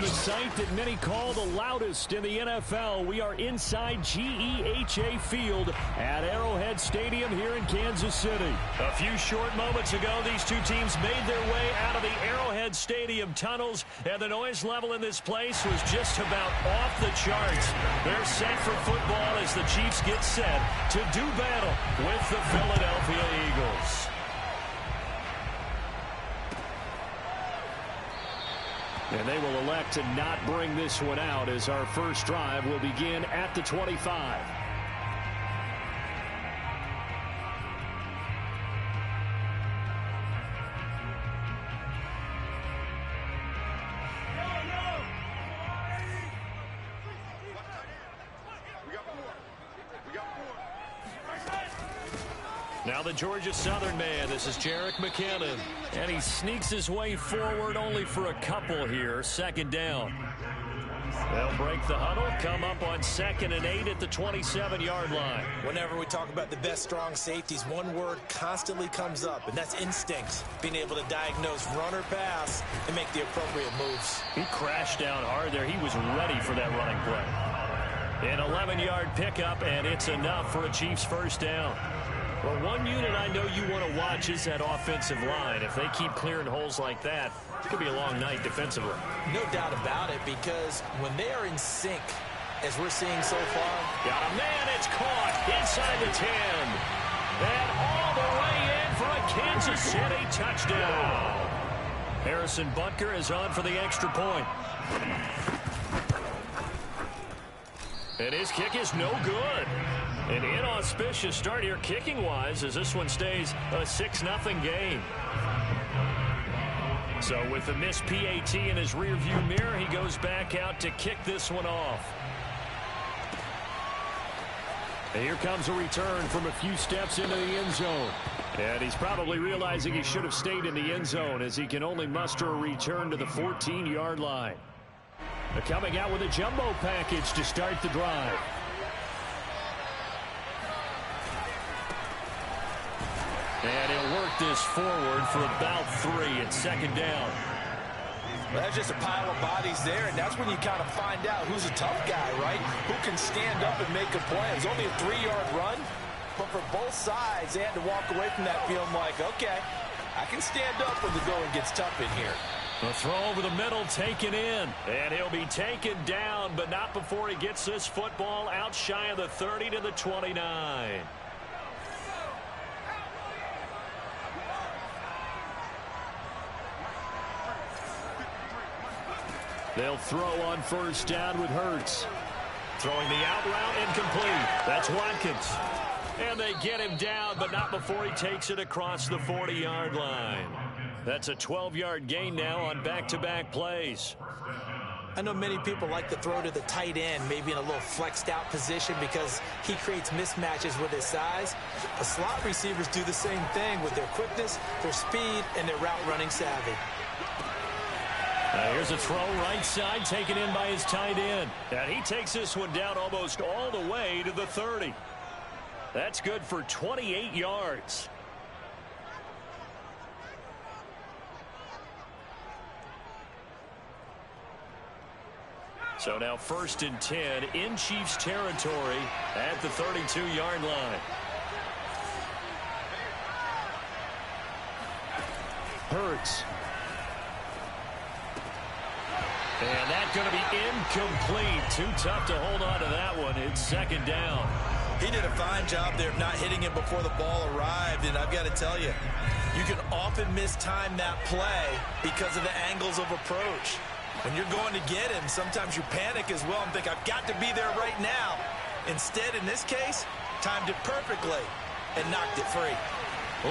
The site that many call the loudest in the NFL. We are inside GEHA Field at Arrowhead Stadium here in Kansas City. A few short moments ago, these two teams made their way out of the Arrowhead Stadium tunnels, and the noise level in this place was just about off the charts. They're set for football as the Chiefs get set to do battle with the Philadelphia Eagles. And they will elect to not bring this one out as our first drive will begin at the 25. Now the Georgia Southern man, this is Jerick McKinnon. And he sneaks his way forward only for a couple here. Second down. They'll break the huddle, come up on 2nd and 8 at the 27-yard line. Whenever we talk about the best strong safeties, one word constantly comes up, and that's instincts. Being able to diagnose run or pass and make the appropriate moves. He crashed down hard there. He was ready for that running play. An 11-yard pickup, and it's enough for a Chiefs first down. Well, one unit I know you want to watch is that offensive line. If they keep clearing holes like that, it could be a long night defensively. No doubt about it, because when they are in sync, as we're seeing so far. Got a man, it's caught inside the 10. And all the way in for a Kansas City touchdown. Harrison Butker is on for the extra point. And his kick is no good. An inauspicious start here kicking-wise as this one stays a 6-0 game. So with the missed PAT in his rearview mirror, he goes back out to kick this one off. And here comes a return from a few steps into the end zone. And he's probably realizing he should have stayed in the end zone as he can only muster a return to the 14-yard line. They're coming out with a jumbo package to start the drive. And he'll work this forward for about 3 at 2nd down. Well, that's just a pile of bodies there, and that's when you kind of find out who's a tough guy, right? Who can stand up and make a play. It was only a 3-yard run, but for both sides, they had to walk away from that feeling like, okay, I can stand up when the going gets tough in here. The throw over the middle taken in, and he'll be taken down, but not before he gets this football out shy of the 30 to the 29. They'll throw on first down with Hurts. Throwing the out route incomplete. That's Watkins. And they get him down, but not before he takes it across the 40-yard line. That's a 12-yard gain now on back-to-back plays. I know many people like to throw to the tight end, maybe in a little flexed out position because he creates mismatches with his size. The slot receivers do the same thing with their quickness, their speed, and their route running savvy. Here's a throw right side taken in by his tight end. And he takes this one down almost all the way to the 30. That's good for 28 yards. So now 1st and 10 in Chiefs territory at the 32-yard line. Hurts. And that's going to be incomplete. Too tough to hold on to that one. It's 2nd down. He did a fine job there of not hitting him before the ball arrived, and I've got to tell you, you can often mistime that play because of the angles of approach. When you're going to get him, sometimes you panic as well and think, I've got to be there right now. Instead, in this case, timed it perfectly and knocked it free.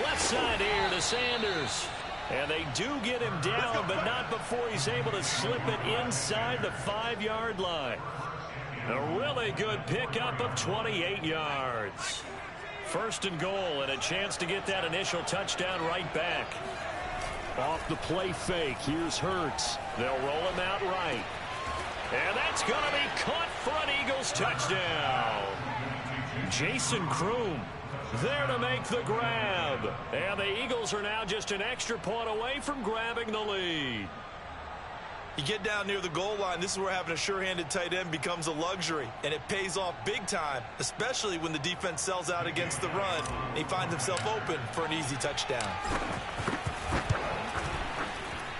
Left side here to Sanders. And they do get him down, but not before he's able to slip it inside the 5-yard line. A really good pickup of 28 yards. First and goal, and a chance to get that initial touchdown right back. Off the play fake, here's Hurts. They'll roll him out right. And that's going to be caught for an Eagles touchdown. Jason Kroom there to make the grab. And the Eagles are now just an extra point away from grabbing the lead. You get down near the goal line, this is where having a sure-handed tight end becomes a luxury, and it pays off big time, especially when the defense sells out against the run, and he finds himself open for an easy touchdown.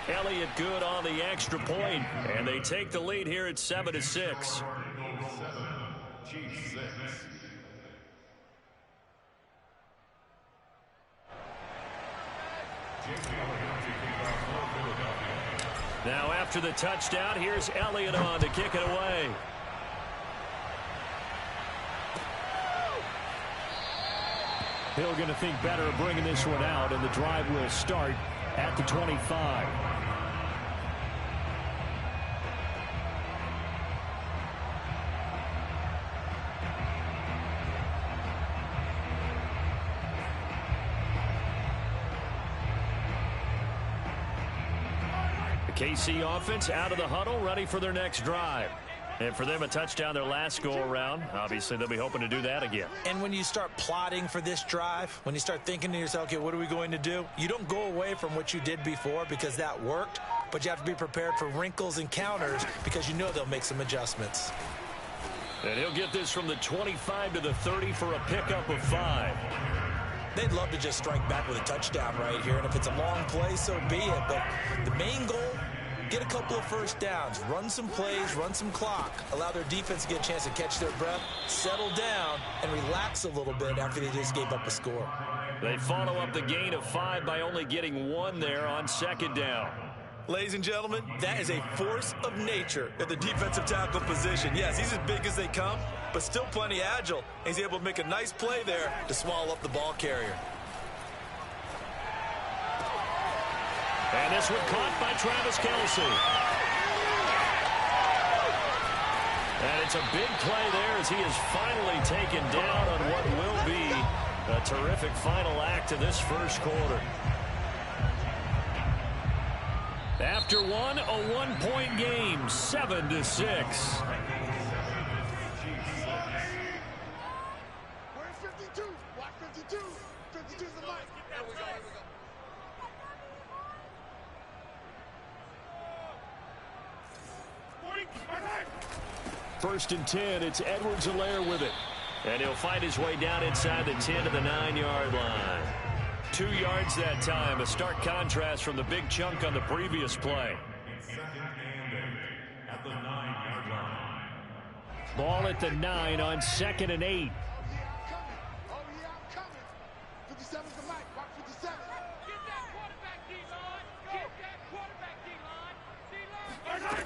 Elliott good on the extra point, and they take the lead here at 7-6. Now after the touchdown, here's Elliott on to kick it away. Hill going to think better of bringing this one out, and the drive will start at the 25. KC offense out of the huddle, ready for their next drive. And for them, a touchdown their last go-around. Obviously, they'll be hoping to do that again. And when you start plotting for this drive, when you start thinking to yourself, okay, what are we going to do? You don't go away from what you did before because that worked, but you have to be prepared for wrinkles and counters because you know they'll make some adjustments. And he'll get this from the 25 to the 30 for a pickup of 5. They'd love to just strike back with a touchdown right here, and if it's a long play, so be it. But the main goal, get a couple of first downs, run some plays, run some clock, allow their defense to get a chance to catch their breath, settle down, and relax a little bit after they just gave up a score. They follow up the gain of 5 by only getting 1 there on second down. Ladies and gentlemen, that is a force of nature at the defensive tackle position. Yes, he's as big as they come, but still plenty agile. He's able to make a nice play there to swallow up the ball carrier. And this one caught by Travis Kelce. And it's a big play there as he is finally taken down on what will be a terrific final act of this first quarter. After one, a one-point game, 7-6. We're at 52. Watch 52. 52's the mic. There we go. First and 10, it's Edwards-Helaire with it. And he'll find his way down inside the 10 to the 9-yard line. 2 yards that time, a stark contrast from the big chunk on the previous play. Ball at the 9 on 2nd and 8. Oh, yeah, I'm coming. 57's the mic. Watch 57. Get that quarterback, D-line. Get that quarterback, D-line. D-line.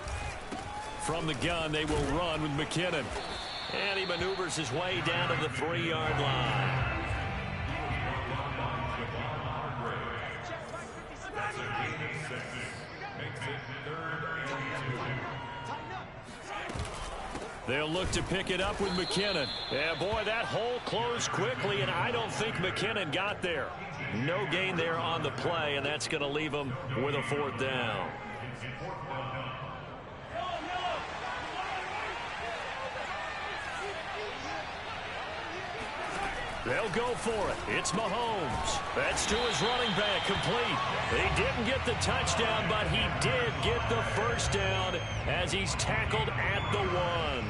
From the gun, they will run with McKinnon. And he maneuvers his way down to the 3-yard line. They'll look to pick it up with McKinnon. Yeah, boy, that hole closed quickly, and I don't think McKinnon got there. No gain there on the play, and that's going to leave him with a 4th down. They'll go for it. It's Mahomes. That's to his running back, complete. He didn't get the touchdown, but he did get the first down as he's tackled at the 1.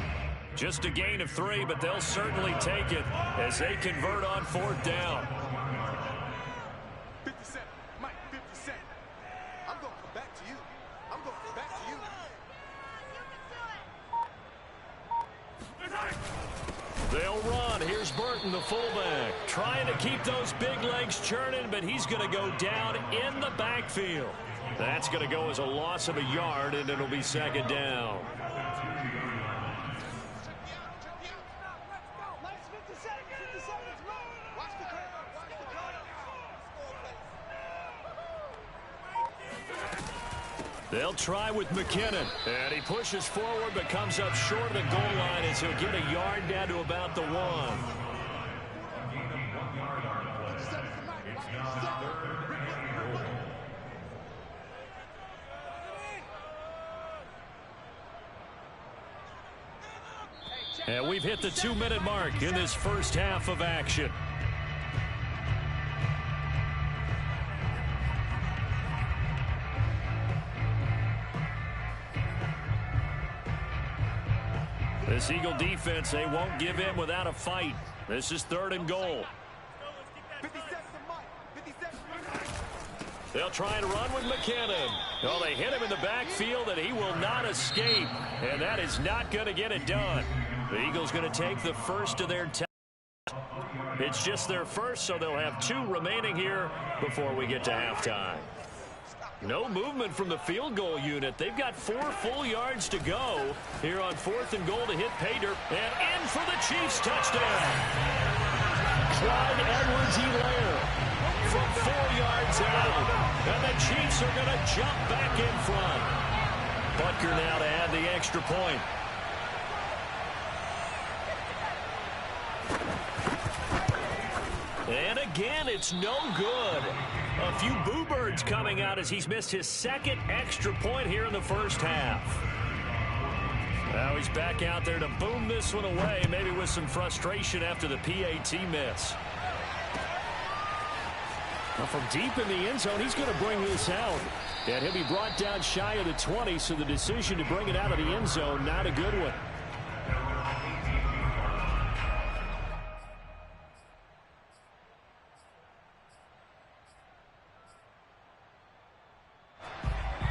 Just a gain of 3, but they'll certainly take it as they convert on 4th down. 57. Mike, 57. I'm going to come back to you. I'm going to come back to you. They'll run. Here's Burton, the fullback, trying to keep those big legs churning, but he's going to go down in the backfield. That's going to go as a loss of a yard, and it'll be second down. They'll try with McKinnon, and he pushes forward but comes up short of the goal line as he'll get a yard down to about the 1. And we've hit the 2-minute mark in this first half of action. This Eagle defense, they won't give in without a fight. This is 3rd and goal. They'll try and run with McKinnon. Oh, they hit him in the backfield, and he will not escape. And that is not going to get it done. The Eagles going to take the first of their time. It's just their first, so they'll have 2 remaining here before we get to halftime. No movement from the field goal unit. They've got 4 full yards to go here on 4th and goal to hit pay dirt. And in for the Chiefs touchdown. Clyde Edwards-Helaire from 4 yards out. And the Chiefs are going to jump back in front. Butker now to add the extra point. And again, it's no good. A few boo birds coming out as he's missed his 2nd extra point here in the first half. Now he's back out there to boom this one away, maybe with some frustration after the PAT miss. Now from deep in the end zone, he's going to bring this out. And he'll be brought down shy of the 20, so the decision to bring it out of the end zone, not a good one.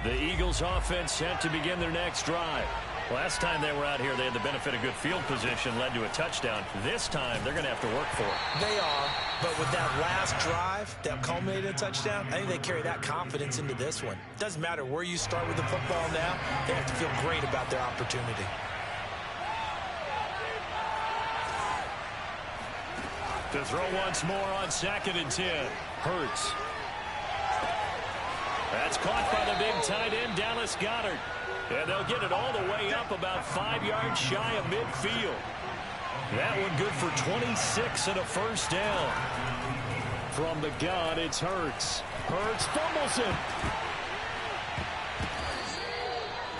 The Eagles offense set to begin their next drive. Last time they were out here, they had the benefit of good field position, led to a touchdown. This time, they're going to have to work for it. They are, but with that last drive that culminated in a touchdown, I think they carry that confidence into this one. Doesn't matter where you start with the football now, they have to feel great about their opportunity. To throw once more on 2nd and 10. Hurts. That's caught by the big tight end, Dallas Goedert. And they'll get it all the way up about 5 yards shy of midfield. That one good for 26 and a first down. From the gun, it's Hurts. Hurts fumbles it.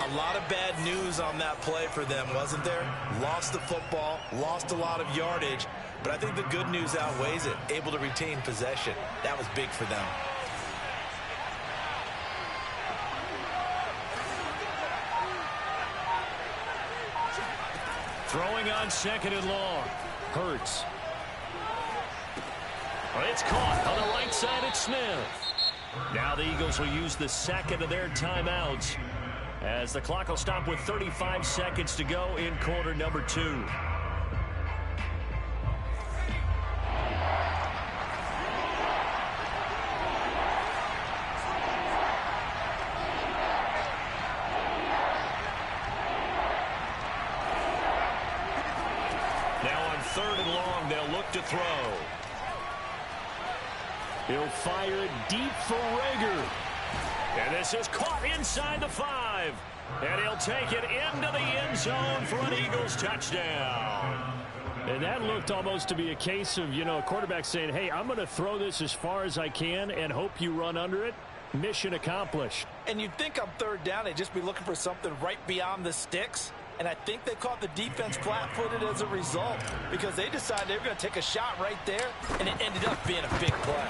A lot of bad news on that play for them, wasn't there? Lost the football, lost a lot of yardage, but I think the good news outweighs it. Able to retain possession. That was big for them. Throwing on 2nd and long. Hurts. It's caught on the right side at Smith. Now the Eagles will use the 2nd of their timeouts as the clock will stop with 35 seconds to go in quarter number 2. Now on 3rd and long, they'll look to throw. He'll fire it deep for Rager. And this is caught inside the 5. And he'll take it into the end zone for an Eagles touchdown. And that looked almost to be a case of, a quarterback saying, hey, I'm going to throw this as far as I can and hope you run under it. Mission accomplished. And you'd think on 3rd down, they'd just be looking for something right beyond the sticks. And I think they caught the defense flat-footed as a result because they decided they were going to take a shot right there, and it ended up being a big play.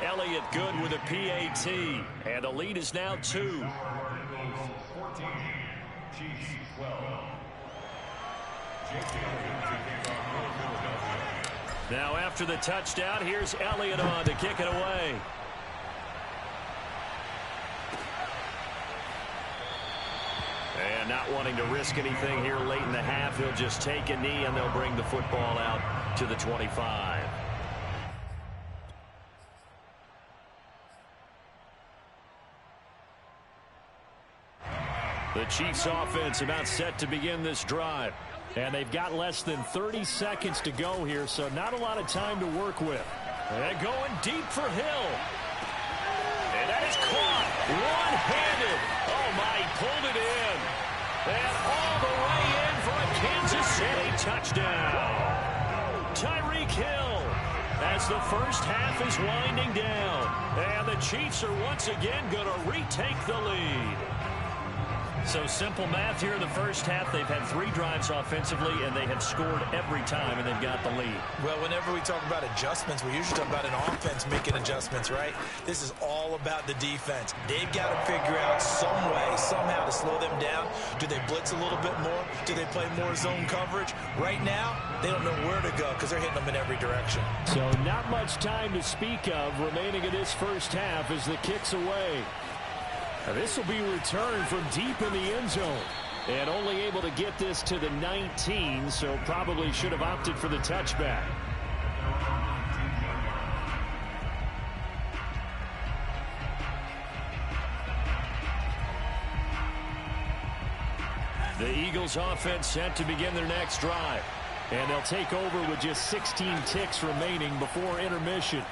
Elliott good with a PAT, and the lead is now 2. Now after the touchdown, here's Elliott on to kick it away. And not wanting to risk anything here late in the half, he'll just take a knee and they'll bring the football out to the 25. The Chiefs offense about set to begin this drive. And they've got less than 30 seconds to go here, so not a lot of time to work with. And going deep for Hill. And that is caught one-handed. Oh, my, he pulled it in. And all the way in for a Kansas City touchdown. Tyreek Hill as the first half is winding down. And the Chiefs are once again going to retake the lead. So simple math here in the first half. They've had 3 drives offensively, and they have scored every time, and they've got the lead. Well, whenever we talk about adjustments, we usually talk about an offense making adjustments, right? This is all about the defense. They've got to figure out some way, somehow to slow them down. Do they blitz a little bit more? Do they play more zone coverage? Right now, they don't know where to go because they're hitting them in every direction. So not much time to speak of remaining in this first half as the kick's away. This will be returned from deep in the end zone. And only able to get this to the 19, so probably should have opted for the touchback. The Eagles offense set to begin their next drive. And they'll take over with just 16 ticks remaining before intermission.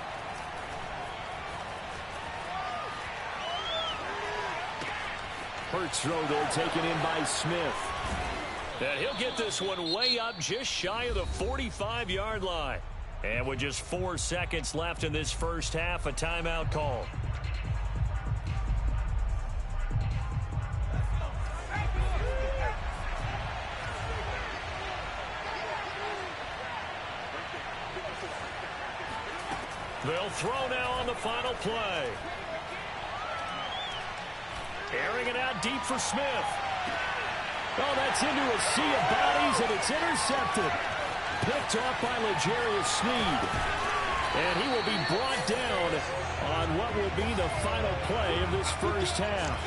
Hurts throw there taken in by Smith. And he'll get this one way up just shy of the 45-yard line. And with just 4 seconds left in this first half, a timeout call. They'll throw now on the final play. Airing it out deep for Smith. Oh, that's into a sea of bodies, and it's intercepted. Picked off by L'Jarius Sneed. And he will be brought down on what will be the final play of this first half.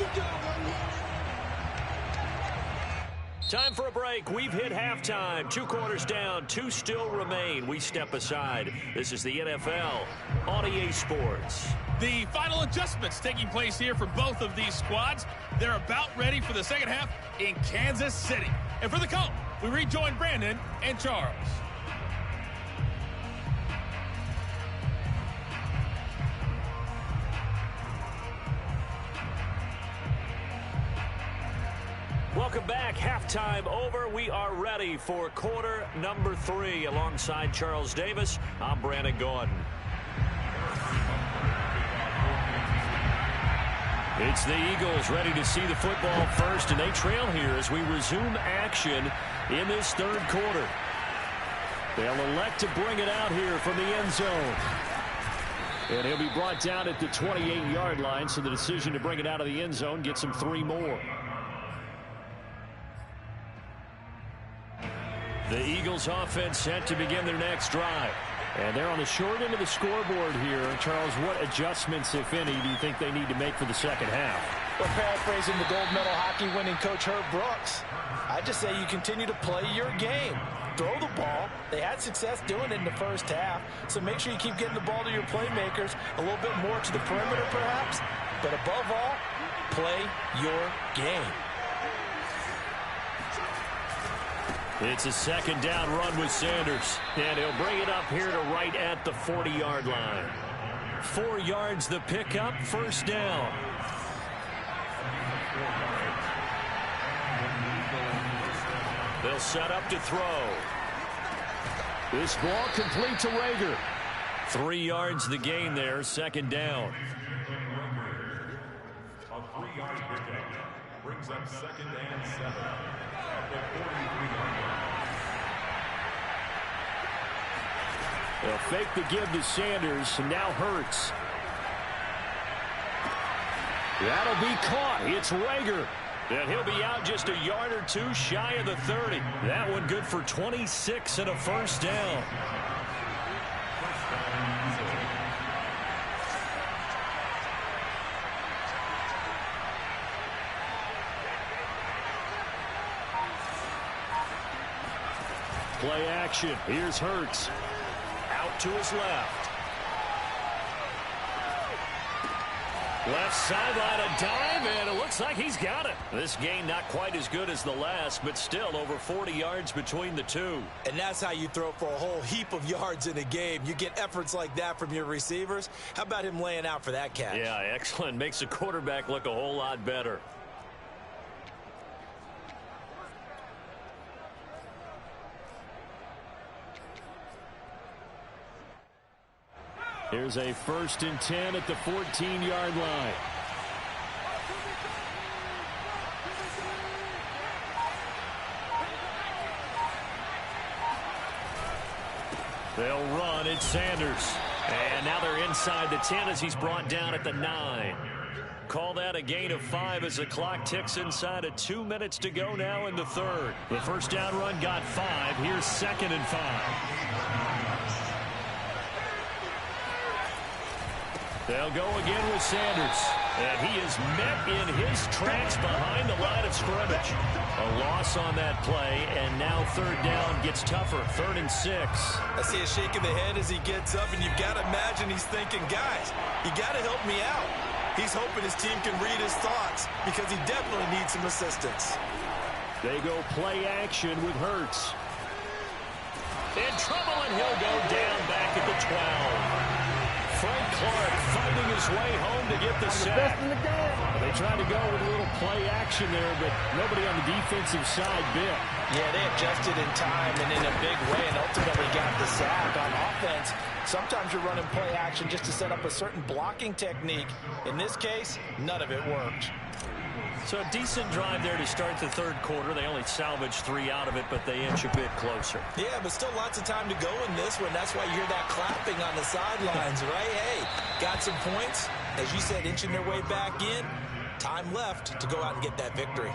Time for a break. We've hit halftime. 2 quarters down. 2 still remain. We step aside. This is the NFL on EA Sports. The final adjustments taking place here for both of these squads. They're about ready for the second half in Kansas City. And for the call, we rejoin Brandon and Charles. Welcome back. Halftime over. We are ready for quarter number 3. Alongside Charles Davis, I'm Brandon Gordon. It's the Eagles ready to see the football first, and they trail here as we resume action in this third quarter. They'll elect to bring it out here from the end zone. And he'll be brought down at the 28-yard line, so the decision to bring it out of the end zone gets him 3 more. The Eagles offense set to begin their next drive. And they're on the short end of the scoreboard here. Charles, what adjustments, if any, do you think they need to make for the second half? Well, paraphrasing the gold medal hockey winning coach Herb Brooks, I just say you continue to play your game. Throw the ball. They had success doing it in the first half, so make sure you keep getting the ball to your playmakers, a little bit more to the perimeter perhaps, but above all, play your game. It's a second down run with Sanders, and he'll bring it up here to right at the 40-yard line. 4 yards the pickup, first down. They'll set up to throw. This ball complete to Rager. 3 yards the gain there, second down. A 3-yard pickup brings up second and 7 at the 43-yard line. They'll fake the give to Sanders, and now Hurts. That'll be caught. It's Rager. And he'll be out just a yard or 2 shy of the 30. That one good for 26 and a first down. Play action. Here's Hurts. Out to his left. Left sideline, a dive, and it looks like he's got it. This game not quite as good as the last, but still over 40 yards between the two. And that's how you throw for a whole heap of yards in a game. You get efforts like that from your receivers. How about him laying out for that catch? Yeah, excellent. Makes the quarterback look a whole lot better. Here's a 1st and 10 at the 14-yard line. They'll run. It's Sanders. And now they're inside the 10 as he's brought down at the 9. Call that a gain of 5 as the clock ticks inside of 2 minutes to go now in the 3rd. The first down run got 5. Here's 2nd and 5. They'll go again with Sanders. And he is met in his tracks behind the line of scrimmage. A loss on that play, and now 3rd down gets tougher. 3rd and 6. I see a shake of the head as he gets up, and you've got to imagine he's thinking, guys, you got to help me out. He's hoping his team can read his thoughts because he definitely needs some assistance. They go play action with Hurts. In trouble, and he'll go down back at the 12. Frank Clark fighting his way home to get the sack. They tried to go with a little play action there, but nobody on the defensive side bit. Yeah, they adjusted in time and in a big way and ultimately got the sack. On offense, sometimes you're running play action just to set up a certain blocking technique. In this case, none of it worked. So a decent drive there to start the 3rd quarter. They only salvaged 3 out of it, but they inch a bit closer. Yeah, but still lots of time to go in this one. That's why you hear that clapping on the sidelines, right? Hey, got some points. As you said, inching their way back in. Time left to go out and get that victory.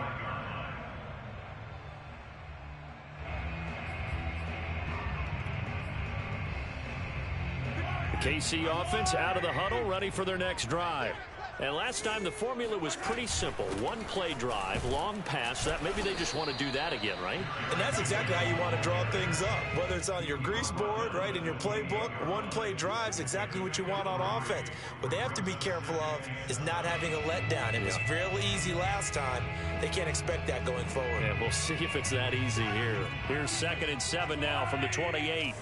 The KC offense out of the huddle, ready for their next drive. And last time the formula was pretty simple. 1-play drive, long pass. That maybe they just want to do that again, right? And that's exactly how you want to draw things up. Whether it's on your grease board, right, in your playbook, 1-play drives exactly what you want on offense. What they have to be careful of is not having a letdown. It was real easy last time. They can't expect that going forward. And we'll see if it's that easy here. Here's 2nd and 7 now from the 28.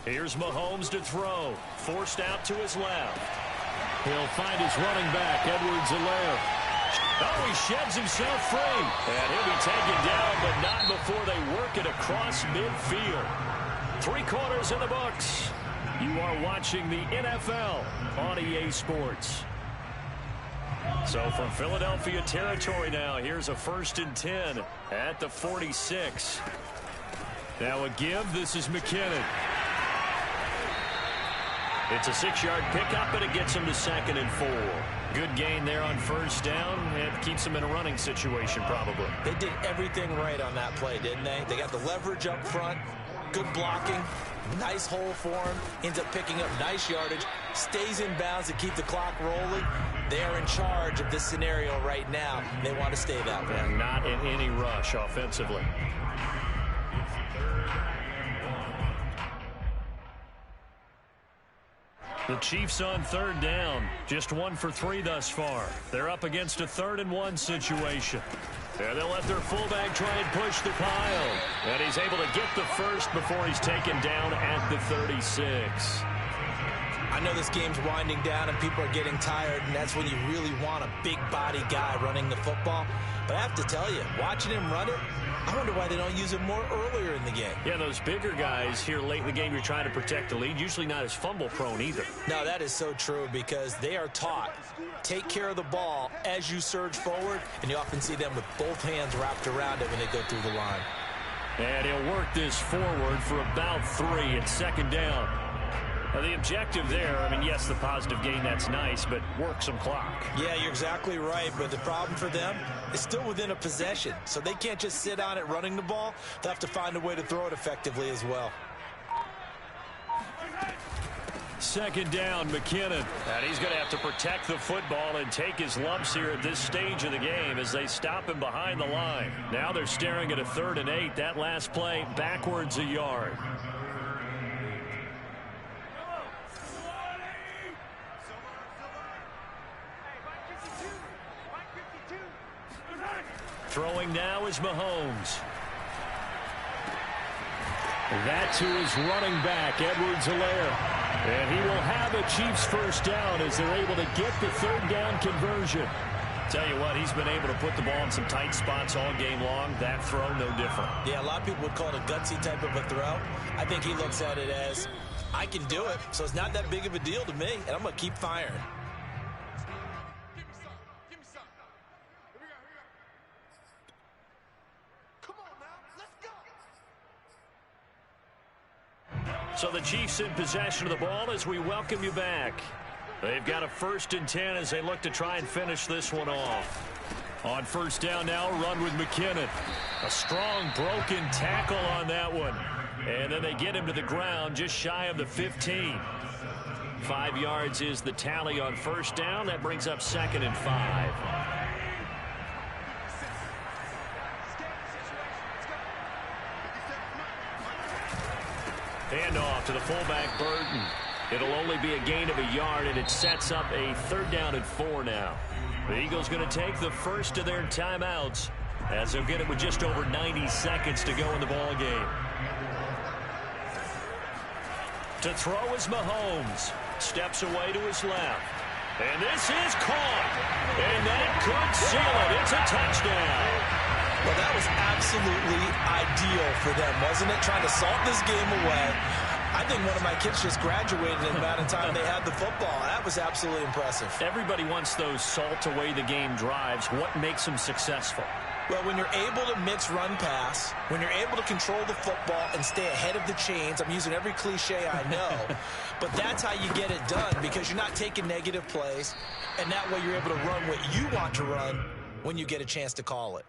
Here's Mahomes to throw. Forced out to his left. He'll find his running back, Edwards-Helaire. Oh, he sheds himself free. And he'll be taken down, but not before they work it across midfield. 3 quarters in the books. You are watching the NFL on EA Sports. So from Philadelphia territory now, here's a 1st and 10 at the 46. Now a give. This is McKinnon. It's a 6-yard pickup, but it gets him to 2nd and 4. Good gain there on 1st down. It keeps him in a running situation, probably. They did everything right on that play, didn't they? They got the leverage up front, good blocking, nice hole for him, ends up picking up nice yardage, stays in bounds to keep the clock rolling. They are in charge of this scenario right now. They want to stay that way. And not in any rush offensively. The Chiefs on 3rd down. Just 1 for 3 thus far. They're up against a 3rd and 1 situation. And they'll let their fullback try and push the pile. And he's able to get the first before he's taken down at the 36. I know this game's winding down and people are getting tired, and that's when you really want a big body guy running the football. But I have to tell you, watching him run it, I wonder why they don't use him more earlier in the game. Yeah, those bigger guys here late in the game, you're trying to protect the lead, usually not as fumble prone either. No, that is so true because they are taught, take care of the ball as you surge forward, and you often see them with both hands wrapped around it when they go through the line. And he'll work this forward for about 3 at 2nd down. Now the objective there, I mean, yes, the positive gain, that's nice, but work some clock. Yeah, you're exactly right, but the problem for them is still within a possession, so they can't just sit on it running the ball. They'll have to find a way to throw it effectively as well. second down, McKinnon. And he's going to have to protect the football and take his lumps here at this stage of the game as they stop him behind the line. Now they're staring at a 3rd and 8. That last play backwards a yard. Throwing now is Mahomes. That to his running back, Edwards-Helaire. And he will have a Chiefs first down as they're able to get the 3rd down conversion. Tell you what, he's been able to put the ball in some tight spots all game long. That throw, no different. Yeah, a lot of people would call it a gutsy type of a throw. I think he looks at it as, I can do it, so it's not that big of a deal to me, and I'm going to keep firing. So the Chiefs in possession of the ball as we welcome you back. They've got a 1st and 10 as they look to try and finish this one off. On first down now, run with McKinnon. A strong broken tackle on that one. And then they get him to the ground just shy of the 15. 5 yards is the tally on first down. That brings up 2nd and 5. Handoff to the fullback, Burton. It'll only be a gain of a yard, and it sets up a 3rd down and 4 now. The Eagles going to take the first of their timeouts as they'll get it with just over 90 seconds to go in the ball game. To throw is Mahomes. Steps away to his left. And this is caught. And that could seal it. It's a touchdown. Well, that was absolutely ideal for them, wasn't it? Trying to salt this game away. I think one of my kids just graduated in the amount of time they had the football. That was absolutely impressive. Everybody wants those salt away the game drives. What makes them successful? Well, when you're able to mix run pass, when you're able to control the football and stay ahead of the chains, I'm using every cliche I know, but that's how you get it done because you're not taking negative plays, and that way you're able to run what you want to run when you get a chance to call it.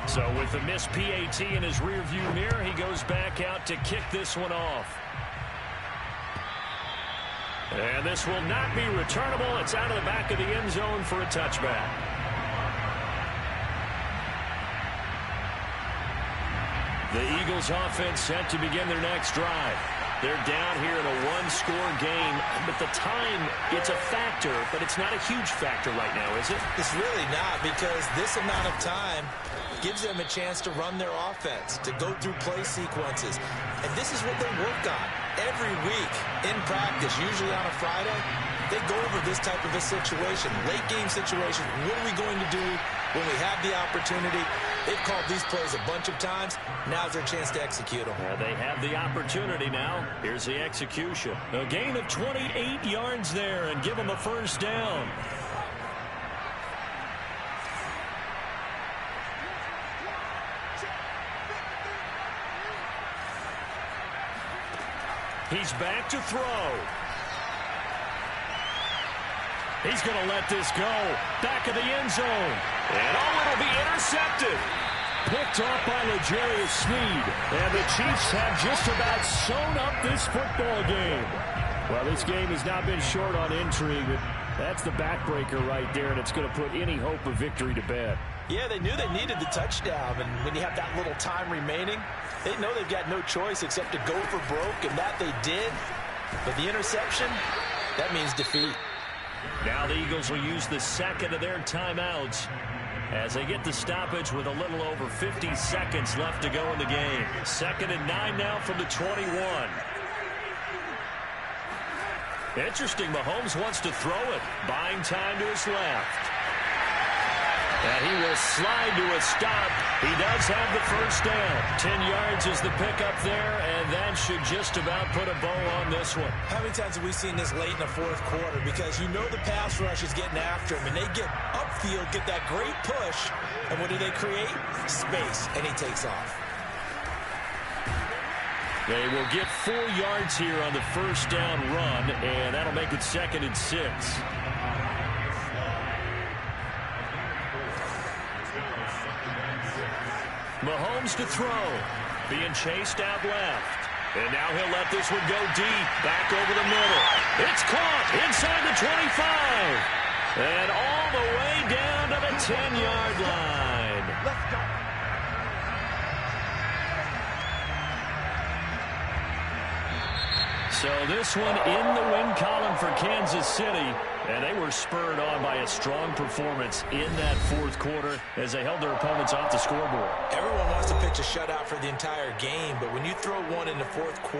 So with the missed PAT in his rearview mirror, he goes back out to kick this one off. And this will not be returnable. It's out of the back of the end zone for a touchback. The Eagles offense set to begin their next drive. They're down here in a one-score game, but the time, it's a factor, but it's not a huge factor right now, is it? It's really not, because this amount of time gives them a chance to run their offense, to go through play sequences. And this is what they work on every week in practice, usually on a Friday. They go over this type of a situation, late game situation. What are we going to do when we have the opportunity? They've called these plays a bunch of times. Now's their chance to execute them. Yeah, they have the opportunity now. Here's the execution. A gain of 28 yards there and give them a first down. He's back to throw. He's going to let this go. Back of the end zone. And it'll be intercepted. Picked off by L'Jarius Sneed. And the Chiefs have just about sewn up this football game. Well, this game has not been short on intrigue, but that's the backbreaker right there, and it's going to put any hope of victory to bed. Yeah, they knew they needed the touchdown, and when you have that little time remaining, they know they've got no choice except to go for broke, and that they did. But the interception, that means defeat. Now the Eagles will use the second of their timeouts as they get the stoppage with a little over 50 seconds left to go in the game. 2nd and 9 now from the 21. Interesting, Mahomes wants to throw it. Buying time to his left. And he will slide to a stop. He does have the first down. 10 yards is the pickup there, and that should just about put a bow on this one. How many times have we seen this late in the fourth quarter? Because you know the pass rush is getting after him, and they get upfield, get that great push, and what do they create? Space, and he takes off. They will get 4 yards here on the first down run, and that'll make it 2nd and 6. Mahomes to throw. being chased out left. And now he'll let this one go deep, back over the middle. It's caught inside the 25. And all the way down to the 10-yard line. Let's go. So this one in the win column for Kansas City. And they were spurred on by a strong performance in that fourth quarter as they held their opponents off the scoreboard. Everyone wants to pitch a shutout for the entire game, but when you throw one in the fourth quarter,